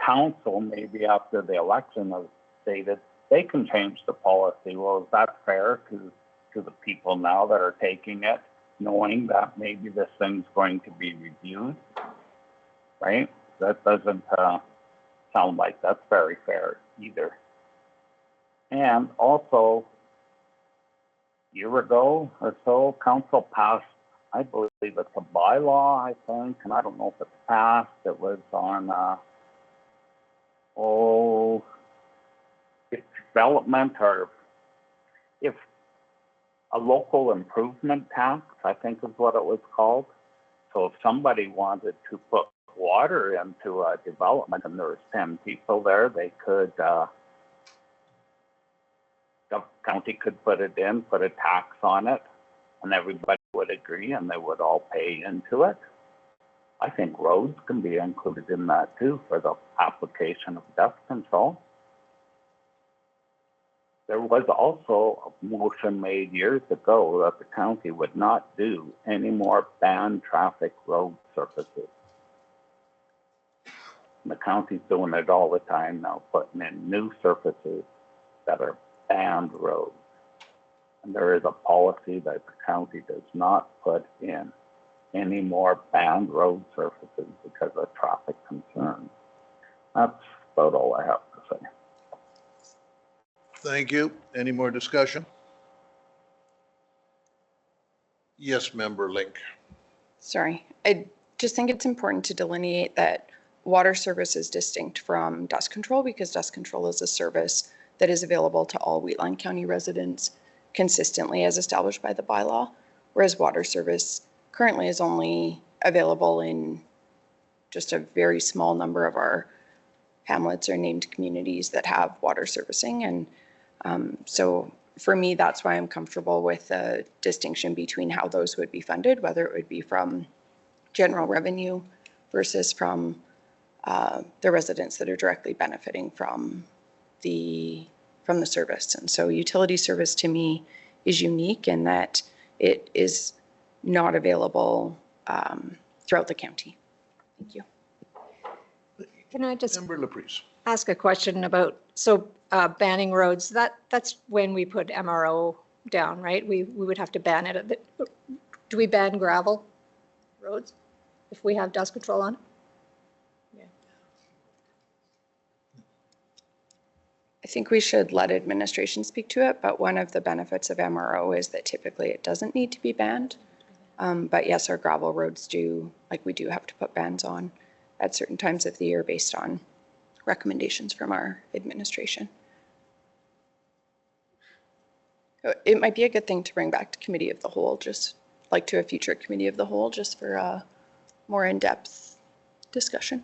council, maybe after the election, has stated they can change the policy. Well, is that fair to the people now that are taking it, knowing that maybe this thing's going to be reviewed, right? That doesn't sound like that's very fair either. And also, a year ago or so, council passed, I believe it's a bylaw, I think, and I don't know if it's passed. It was on if development or if a local improvement tax, I think is what it was called. So if somebody wanted to put water into a development and there was 10 people there, they could, the county could put it in, put a tax on it, and everybody would agree and they would all pay into it. I think roads can be included in that too for the application of dust control. There was also a motion made years ago that the county would not do any more banned traffic road surfaces. And the county's doing it all the time now, putting in new surfaces that are banned roads. And there is a policy that the county does not put in any more banned road surfaces because of traffic concerns. That's about all I have to say. Thank you. Any more discussion? Yes, Member Link. Sorry, I just think it's important to delineate that water service is distinct from dust control because dust control is a service that is available to all Wheatland County residents consistently as established by the bylaw, whereas water service currently is only available in just a very small number of our hamlets or named communities that have water servicing. And so for me, that's why I'm comfortable with the distinction between how those would be funded, whether it would be from general revenue versus from the residents that are directly benefiting from the service. And so utility service to me is unique in that it is not available throughout the county. Thank you. Can I just Member LaPrice. ask a question about, so banning roads, that's when we put MRO down, right? We would have to ban it. Do we ban gravel roads if we have dust control on it? Yeah. I think we should let administration speak to it, but one of the benefits of MRO is that typically it doesn't need to be banned. But yes, our gravel roads do, like we do have to put bans on at certain times of the year based on recommendations from our administration. It might be a good thing to bring back to committee of the whole, just like to a future committee of the whole, just for a more in-depth discussion.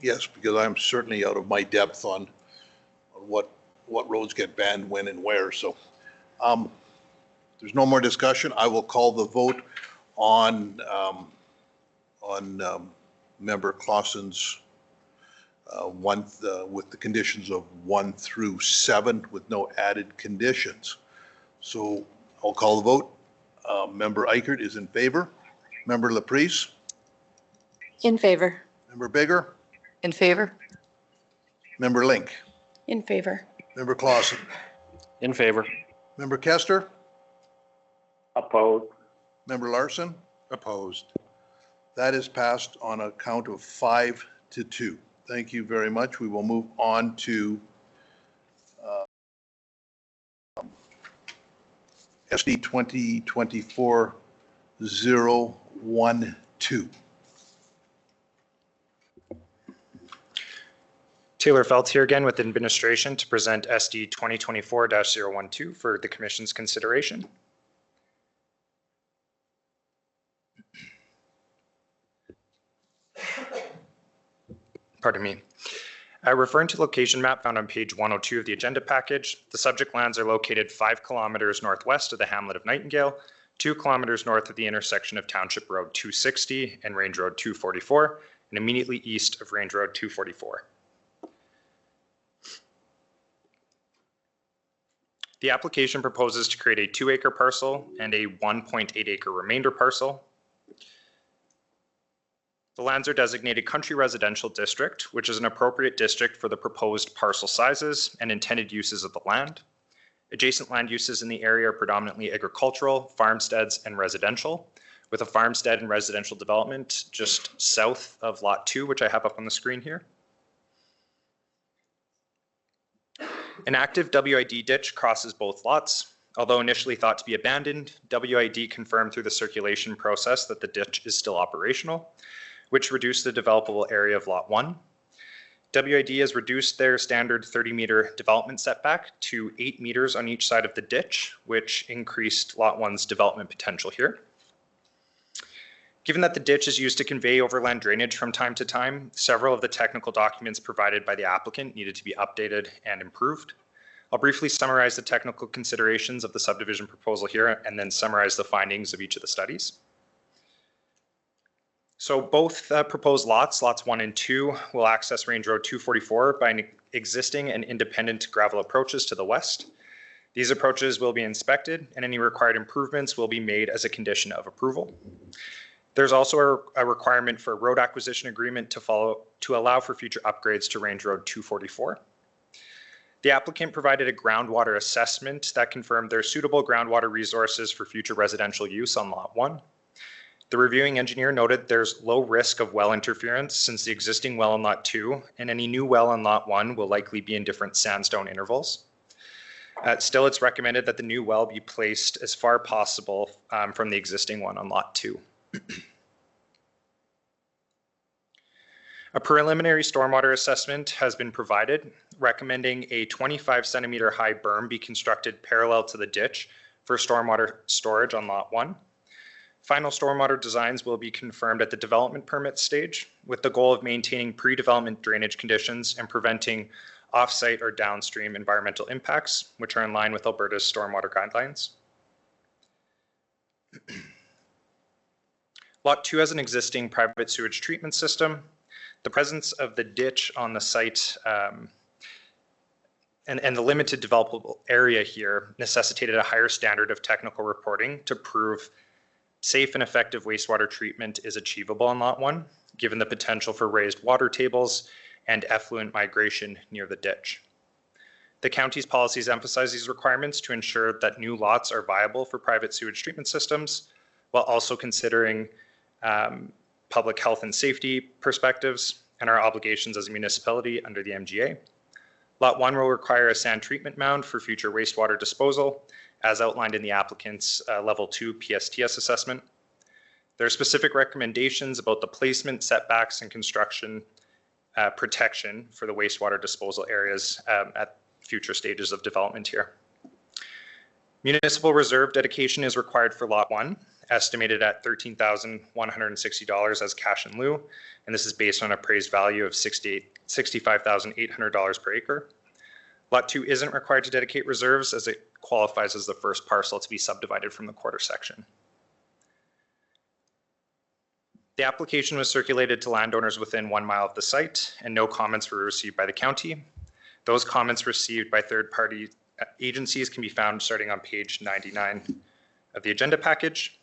Yes, because I'm certainly out of my depth on what roads get banned when and where. So there's no more discussion. I will call the vote on Member Clausen's with the conditions of 1 through 7 with no added conditions. So I'll call the vote. Member Eichert is in favor. Member LaPrice? In favor. Member Bigger? In favor? Member Link? In favor. Member Clausen? In favor. Member Kester? Opposed? Member Larson? Opposed. That is passed on a count of 5-2. Thank you very much. We will move on to SD 2024-012. Taylor Felt here again with administration to present SD 2024-012 for the Commission's consideration. Pardon me. Referring to location map found on page 102 of the agenda package, the subject lands are located 5 kilometers northwest of the hamlet of Nightingale, 2 kilometers north of the intersection of Township Road 260 and Range Road 244, and immediately east of Range Road 244. The application proposes to create a 2-acre parcel and a 1.8-acre remainder parcel. The lands are designated Country Residential District, which is an appropriate district for the proposed parcel sizes and intended uses of the land. Adjacent land uses in the area are predominantly agricultural, farmsteads, and residential, with a farmstead and residential development just south of Lot 2, which I have up on the screen here. An active WID ditch crosses both lots. Although initially thought to be abandoned, WID confirmed through the circulation process that the ditch is still operational, which reduced the developable area of Lot 1. WID has reduced their standard 30-meter development setback to 8 meters on each side of the ditch, which increased Lot 1's development potential here. Given that the ditch is used to convey overland drainage from time to time, several of the technical documents provided by the applicant needed to be updated and improved. I'll briefly summarize the technical considerations of the subdivision proposal here and then summarize the findings of each of the studies. So both proposed lots 1 and 2, will access Range Road 244 by an existing and independent gravel approaches to the west. These approaches will be inspected and any required improvements will be made as a condition of approval. There's also a requirement for a road acquisition agreement to allow for future upgrades to Range Road 244. The applicant provided a groundwater assessment that confirmed there are suitable groundwater resources for future residential use on Lot 1. The reviewing engineer noted there's low risk of well interference since the existing well on Lot 2 and any new well on Lot 1 will likely be in different sandstone intervals. Still, it's recommended that the new well be placed as far possible from the existing one on Lot 2. A preliminary stormwater assessment has been provided, recommending a 25 centimeter high berm be constructed parallel to the ditch for stormwater storage on Lot 1. Final stormwater designs will be confirmed at the development permit stage with the goal of maintaining pre-development drainage conditions and preventing off-site or downstream environmental impacts, which are in line with Alberta's stormwater guidelines. Lot 2 has an existing private sewage treatment system. The presence of the ditch on the site and the limited developable area here necessitated a higher standard of technical reporting to prove safe and effective wastewater treatment is achievable on Lot 1, given the potential for raised water tables and effluent migration near the ditch. The county's policies emphasize these requirements to ensure that new lots are viable for private sewage treatment systems, while also considering public health and safety perspectives and our obligations as a municipality under the MGA. Lot 1 will require a sand treatment mound for future wastewater disposal, as outlined in the applicant's Level 2 PSTS assessment. There are specific recommendations about the placement, setbacks, and construction protection for the wastewater disposal areas at future stages of development here. Municipal reserve dedication is required for Lot 1, estimated at $13,160 as cash in lieu, and this is based on an appraised value of $65,800 per acre. Lot 2 isn't required to dedicate reserves as it qualifies as the first parcel to be subdivided from the quarter section. The application was circulated to landowners within 1 mile of the site and no comments were received by the county. Those comments received by third-party agencies can be found starting on page 99 of the agenda package.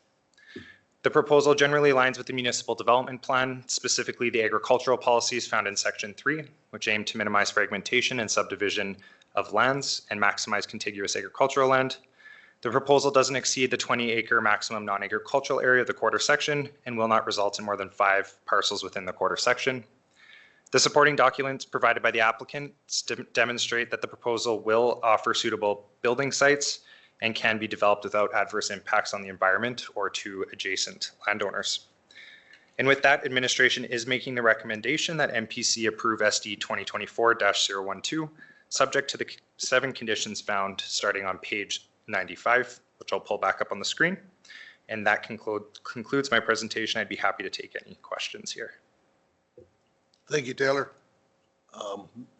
The proposal generally aligns with the municipal development plan, specifically the agricultural policies found in section 3, which aim to minimize fragmentation and subdivision of lands and maximize contiguous agricultural land. The proposal doesn't exceed the 20-acre maximum non-agricultural area of the quarter section and will not result in more than 5 parcels within the quarter section. The supporting documents provided by the applicants demonstrate that the proposal will offer suitable building sites and can be developed without adverse impacts on the environment or to adjacent landowners. And with that, administration is making the recommendation that MPC approve SD 2024-012, subject to the 7 conditions found starting on page 95, which I'll pull back up on the screen. And that concludes my presentation. I'd be happy to take any questions here. Thank you, Taylor.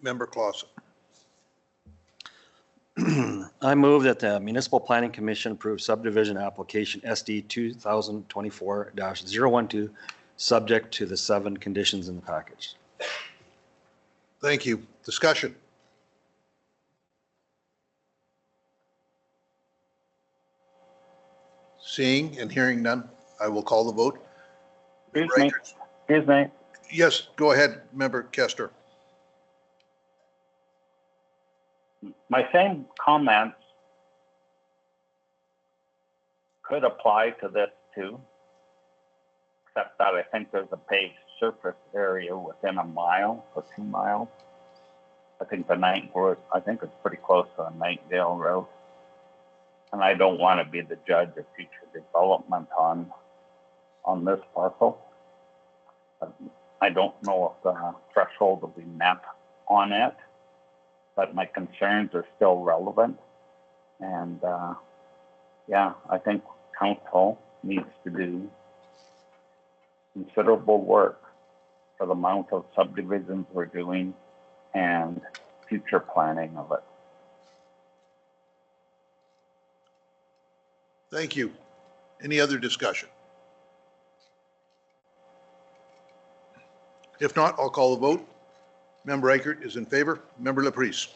Member Clausen. I move that the Municipal Planning Commission approve subdivision application SD 2024-012, subject to the 7 conditions in the package. Thank you. Discussion. Seeing and hearing none, I will call the vote. Excuse me. Yes, go ahead, Member Kester. My same comments could apply to this too, except that I think there's a paved surface area within a mile or 2 miles. I think I think it's pretty close to the Nightdale Road. And I don't want to be the judge of future development on this parcel. I don't know if the threshold will be met on it, but my concerns are still relevant. And yeah, I think council needs to do considerable work for the amount of subdivisions we're doing and future planning of it. Thank you. Any other discussion? If not, I'll call the vote. Member Reichert is in favor. Member Laprise.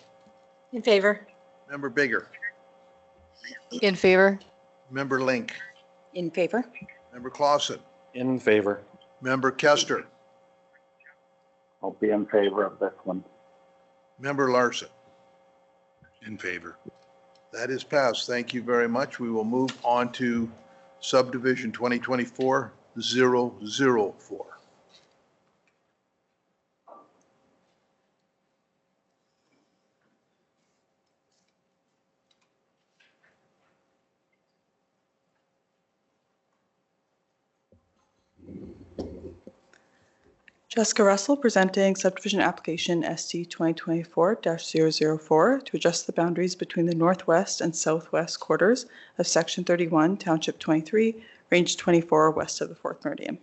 In favor? Member Bigger. In favor? Member Link. In favor? Member Clausen. In favor. Member Kester. I'll be in favor of this one. Member Larson. In favor. That is passed. Thank you very much. We will move on to subdivision 2024-004. Jessica Russell presenting subdivision application ST 2024-004 to adjust the boundaries between the northwest and southwest quarters of Section 31, Township 23, Range 24, west of the 4th Meridian.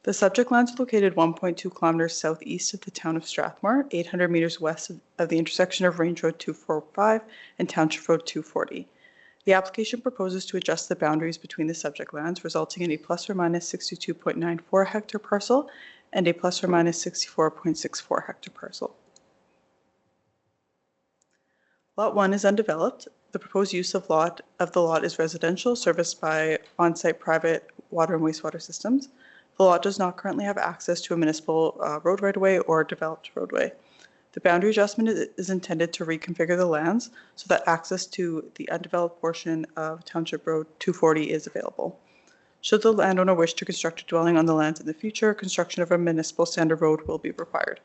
The subject lands are located 1.2 kilometers southeast of the town of Strathmore, 800 meters west of the intersection of Range Road 245 and Township Road 240. The application proposes to adjust the boundaries between the subject lands, resulting in a plus or minus 62.94 hectare parcel and a plus or minus 64.64 hectare parcel. Lot 1 is undeveloped. The proposed use of the lot is residential, serviced by on-site private water and wastewater systems. The lot does not currently have access to a municipal road right-of-way or developed roadway. The boundary adjustment is intended to reconfigure the lands so that access to the undeveloped portion of Township Road 240 is available. Should the landowner wish to construct a dwelling on the lands in the future, construction of a municipal standard road will be required.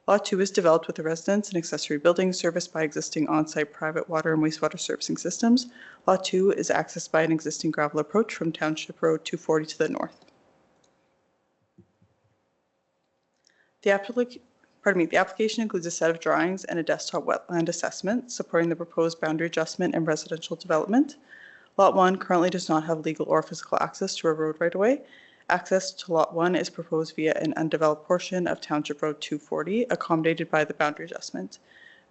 Lot 2 is developed with a residence and accessory buildings serviced by existing on-site private water and wastewater servicing systems. Lot 2 is accessed by an existing gravel approach from Township Road 240 to the north. The application includes a set of drawings and a desktop wetland assessment supporting the proposed boundary adjustment and residential development. Lot 1 currently does not have legal or physical access to a road right-of-way. Access to Lot 1 is proposed via an undeveloped portion of Township Road 240, accommodated by the boundary adjustment.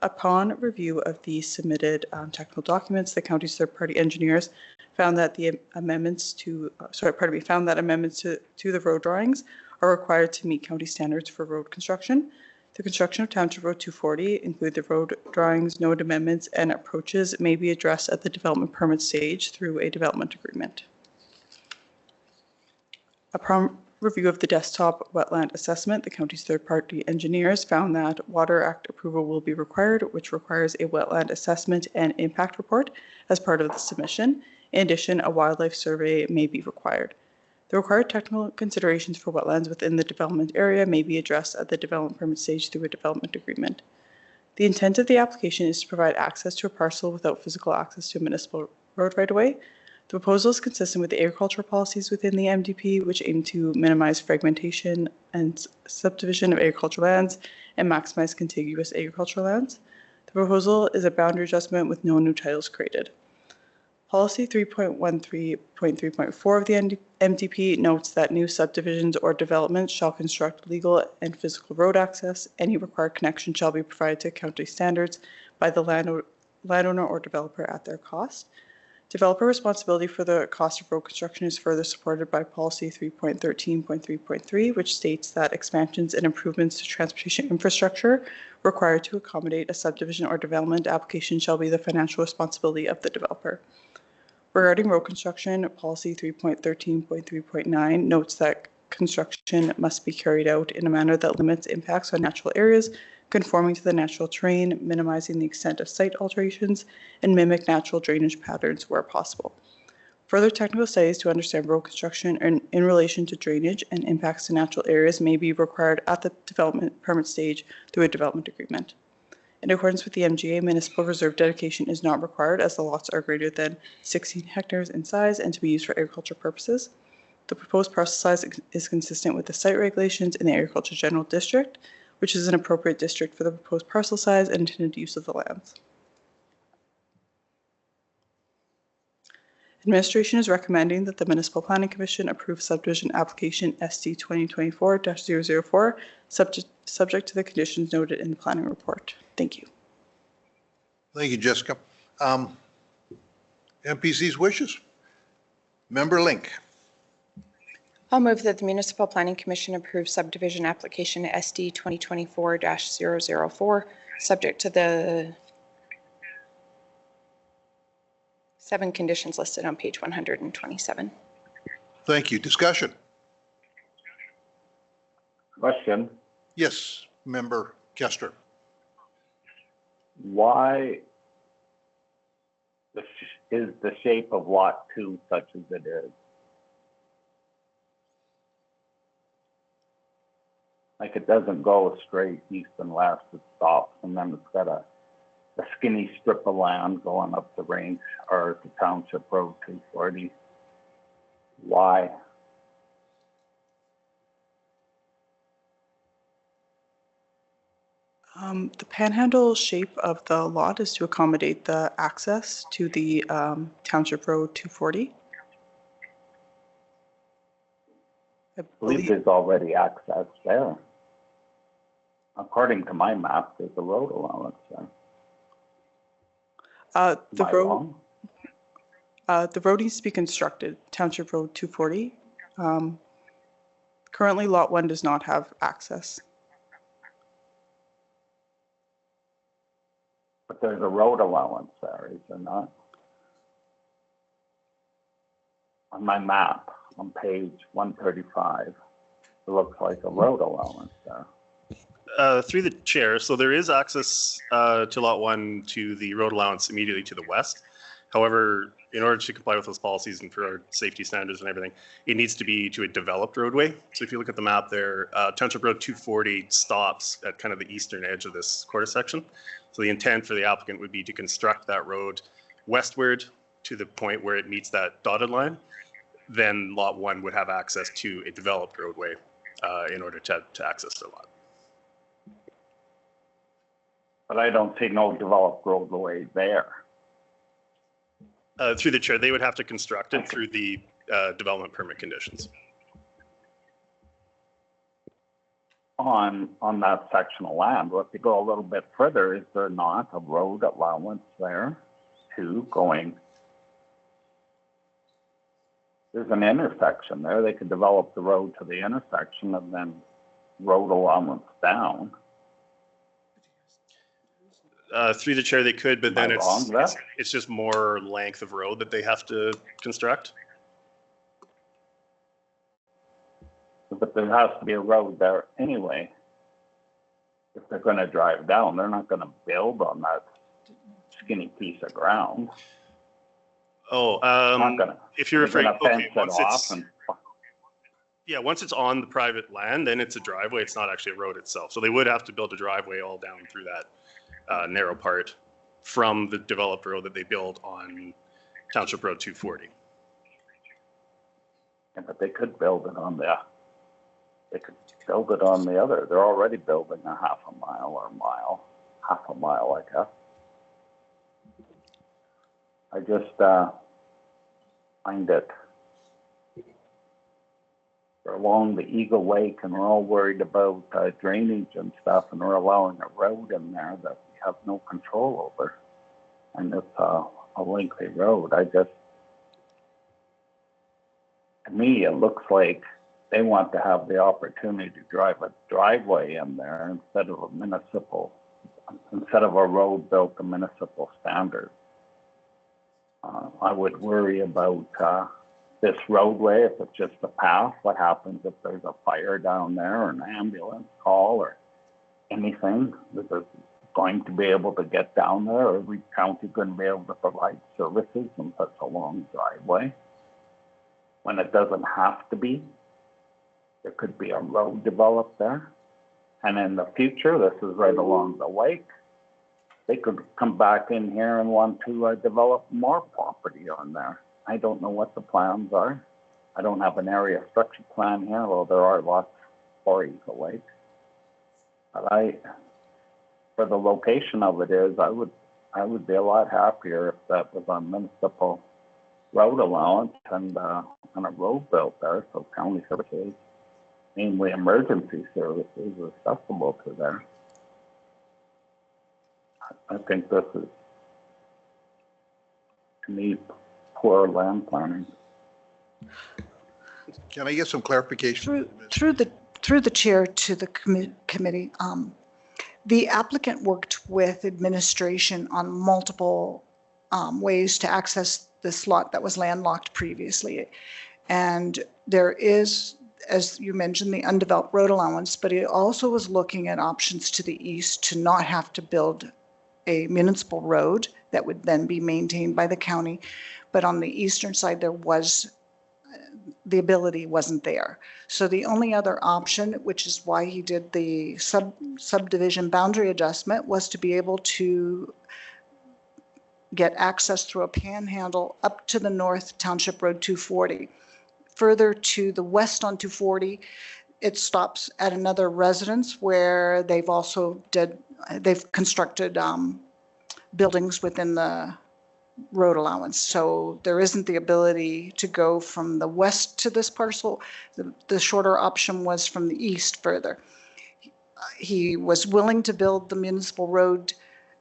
Upon review of the submitted technical documents, the county's third-party engineers found that amendments to the road drawings are required to meet county standards for road construction. The construction of Township Road 240 include the road drawings, note amendments, and approaches may be addressed at the development permit stage through a development agreement. Upon review of the desktop wetland assessment, the county's third-party engineers found that Water Act approval will be required, which requires a wetland assessment and impact report as part of the submission. In addition, a wildlife survey may be required. The required technical considerations for wetlands within the development area may be addressed at the development permit stage through a development agreement. The intent of the application is to provide access to a parcel without physical access to a municipal road right-of-way. The proposal is consistent with the agricultural policies within the MDP, which aim to minimize fragmentation and subdivision of agricultural lands and maximize contiguous agricultural lands. The proposal is a boundary adjustment with no new titles created. Policy 3.13.3.4 of the MDP notes that new subdivisions or developments shall construct legal and physical road access. Any required connection shall be provided to county standards by the landowner or developer at their cost. Developer responsibility for the cost of road construction is further supported by Policy 3.13.3.3, which states that expansions and improvements to transportation infrastructure required to accommodate a subdivision or development application shall be the financial responsibility of the developer. Regarding road construction, Policy 3.13.3.9 notes that construction must be carried out in a manner that limits impacts on natural areas, conforming to the natural terrain, minimizing the extent of site alterations, and mimic natural drainage patterns where possible. Further technical studies to understand road construction in relation to drainage and impacts to natural areas may be required at the development permit stage through a development agreement. In accordance with the MGA, municipal reserve dedication is not required as the lots are greater than 16 hectares in size and to be used for agricultural purposes. The proposed parcel size is consistent with the site regulations in the Agriculture General District, which is an appropriate district for the proposed parcel size and intended use of the lands. Administration is recommending that the Municipal Planning Commission approve subdivision application ST 2024-004, subject to the conditions noted in the planning report. Thank you. Thank you, Jessica. MPC's wishes? Member Link. I'll move that the Municipal Planning Commission approve subdivision application SD 2024-004, subject to the 7 conditions listed on page 127. Thank you. Discussion. Question, Yes, Member Kester. why is the shape of lot 2 such as it is? Like it doesn't go straight east and west, it stops, and then it's got a skinny strip of land going up the range or the Township Road 240. Why? The panhandle shape of the lot is to accommodate the access to the Township Road 240. I believe there's already access there. According to my map, there's a road allowance there. The Am I road, wrong? the road needs to be constructed, Township Road 240. Currently, Lot 1 does not have access. But there's a road allowance there, is there not? On my map, on page 135, it looks like a road allowance there. Through the chair, so there is access to lot 1 to the road allowance immediately to the west. However, in order to comply with those policies and for our safety standards and everything, it needs to be to a developed roadway. So if you look at the map there, Township Road 240 stops at kind of the eastern edge of this quarter section. So the intent for the applicant would be to construct that road westward to the point where it meets that dotted line. Then lot 1 would have access to a developed roadway in order to access the lot. But I don't see no developed roadway there. Through the chair, they would have to construct it through the development permit conditions. On that section of land, well, if you go a little bit further, is there not a road allowance there too going? There's an intersection there. They could develop the road to the intersection and then road allowance down. Through the chair, they could, but then Am I wrong there? it's just more length of road that they have to construct. But there has to be a road there anyway. If they're going to drive down, they're not going to build on that skinny piece of ground. Oh, Not gonna, if you're they're referring, gonna okay, fence it off and once it's on the private land, then it's a driveway. It's not actually a road itself. So they would have to build a driveway all down through that narrow part from the developed road that they build on Township Road 240. yeah, but they could build it on the. They could build it on the other. They're already building a half a mile, I guess. I just find it. We're along the Eagle Lake and we're all worried about drainage and stuff, and we're allowing a road in there that we have no control over. And it's a lengthy road. To me, it looks like they want to have the opportunity to drive a driveway in there instead of a road built to municipal standards. I would worry about this roadway, if it's just a path, what happens if there's a fire down there or an ambulance call or anything? Is it going to be able to get down there, or every county going to be able to provide services in such a long driveway? When it doesn't have to be, there could be a road developed there. And in the future, this is right along the lake. They could come back in here and want to develop more property on there. I don't know what the plans are. I don't have an area structure plan here, although there are lots for Eagle Lake. But for the location of it is, I would be a lot happier if that was on municipal road allowance and a road built there, so county services, mainly emergency services, are accessible to there. I think this is, to me, poor land planning. Can I get some clarification? Through the chair to the committee, the applicant worked with administration on multiple ways to access this lot that was landlocked previously. And there is, as you mentioned, the undeveloped road allowance, but he also was looking at options to the east to not have to build a municipal road that would then be maintained by the county. But on the eastern side, there was, the ability wasn't there. So the only other option, which is why he did the subdivision boundary adjustment, was to be able to get access through a panhandle up to the north, Township Road 240. Further to the west on 240, it stops at another residence where they've constructed buildings within the road allowance. So there isn't the ability to go from the west to this parcel. The shorter option was from the east further. He was willing to build the municipal road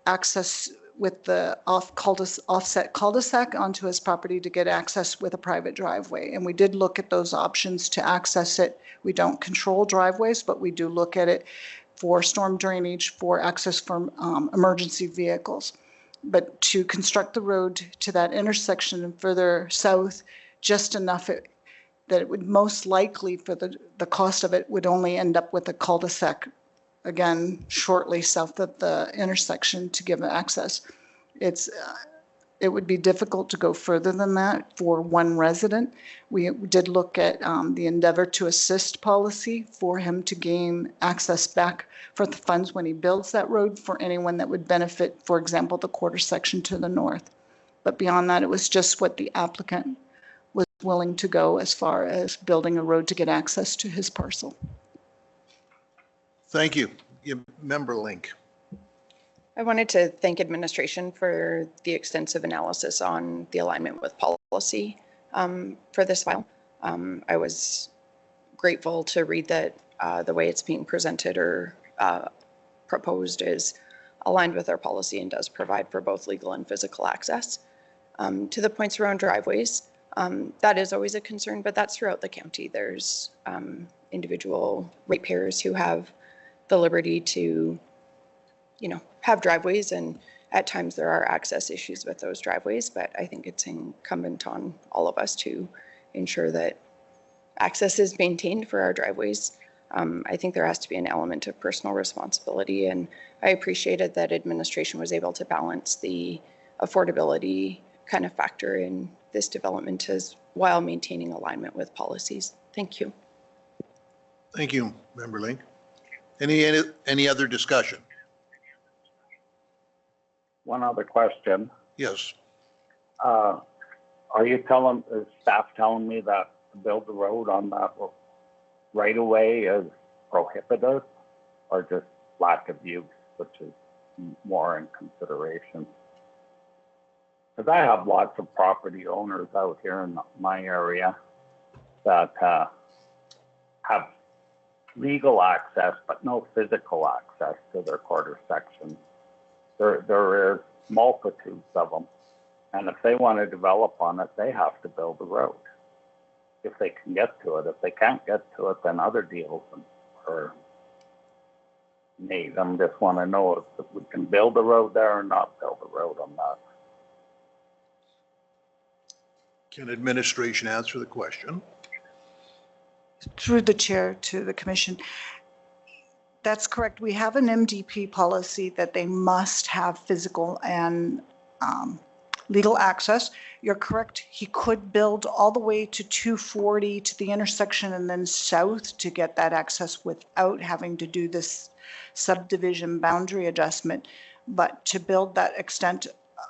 access with the offset cul-de-sac onto his property to get access with a private driveway. And we did look at those options to access it. We don't control driveways, but we do look at it for storm drainage, for access from emergency vehicles. But to construct the road to that intersection and further south, just enough that it would most likely, for the cost of it, would only end up with a cul-de-sac, again, shortly south of the intersection to give access. It would be difficult to go further than that for one resident. We did look at the endeavor to assist policy for him to gain access back for the funds when he builds that road for anyone that would benefit, for example, the quarter section to the north. But beyond that, it was just what the applicant was willing to go as far as building a road to get access to his parcel. Thank you. Member Link. I wanted to thank administration for the extensive analysis on the alignment with policy for this file. I was grateful to read that the way it's being presented or proposed is aligned with our policy and does provide for both legal and physical access. To the points around driveways, that is always a concern, but that's throughout the county. There's individual ratepayers who have the liberty to, have driveways, and at times there are access issues with those driveways, but I think it's incumbent on all of us to ensure that access is maintained for our driveways. I think there has to be an element of personal responsibility, and I appreciated that administration was able to balance the affordability kind of factor in this development while maintaining alignment with policies. Thank you. Thank you, Member Link. Any other discussion? One other question. Yes. Is staff telling me that to build the road on that right away is prohibitive, or just lack of use, which is more in consideration? Because I have lots of property owners out here in my area that have legal access but no physical access to their quarter sections. There is multitudes of them, and if they want to develop on it, they have to build a road if they can get to it. If they can't get to it, then other deals are made. I just want to know if we can build a road there or not build a road on that. Can administration answer the question? Through the chair to the commission. That's correct. We have an MDP policy that they must have physical and legal access. You're correct. He could build all the way to 240 to the intersection and then south to get that access without having to do this subdivision boundary adjustment. But to build that extent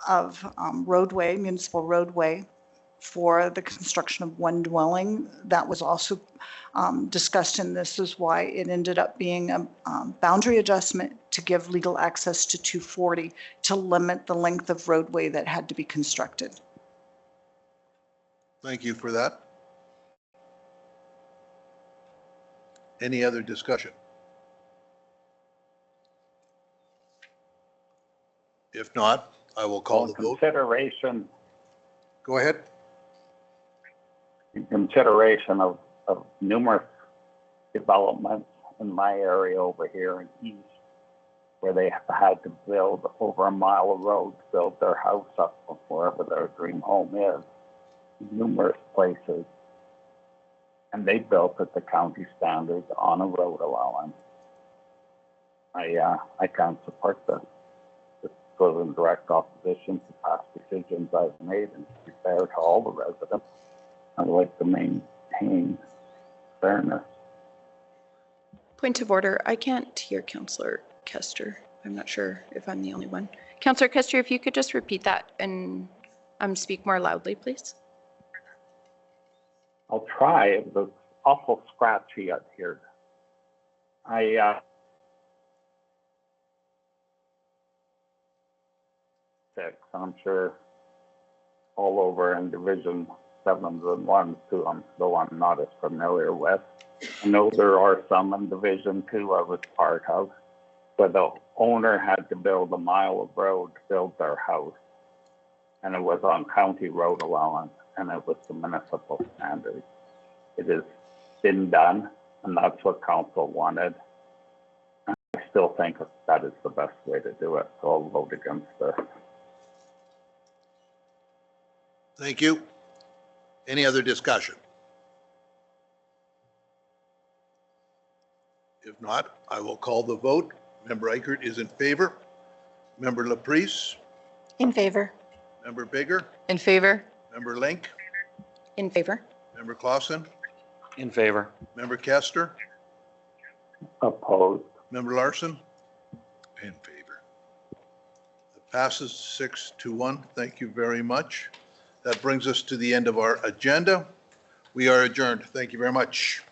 of roadway, municipal roadway, for the construction of one dwelling, that was also discussed, and this is why it ended up being a boundary adjustment to give legal access to 240 to limit the length of roadway that had to be constructed. Thank you for that. Any other discussion? If not, I will call the vote. Consideration. Go ahead. in consideration of numerous developments in my area over here in east, where they have had to build over a mile of road to build their house up from wherever their dream home is, numerous places. And they built at the county standards on a road allowance. I can't support this. This goes in direct opposition to past decisions I've made, and to be fair to all the residents, I'd like to maintain fairness. Point of order. I can't hear Councillor Kester. I'm not sure if I'm the only one. Councillor Kester, if you could just repeat that and speak more loudly, please. I'll try. It was awful scratchy out here. I'm sure all over in Division 7s and 1s too, though I'm not as familiar with. I know there are some in Division 2 I was part of, where the owner had to build a mile of road to build their house. And it was on county road allowance, and it was the municipal standard. It has been done, and that's what council wanted. And I still think that is the best way to do it, so I'll vote against this. Thank you. Any other discussion? If not, I will call the vote. Member Eichert is in favor. Member Laprise, In favor. Member Bigger, In favor? Member Link, In favor. Member Clausen, In favor. Member Kester, Opposed. Member Larson. In favor. It passes 6-1. Thank you very much. That brings us to the end of our agenda. We are adjourned. Thank you very much.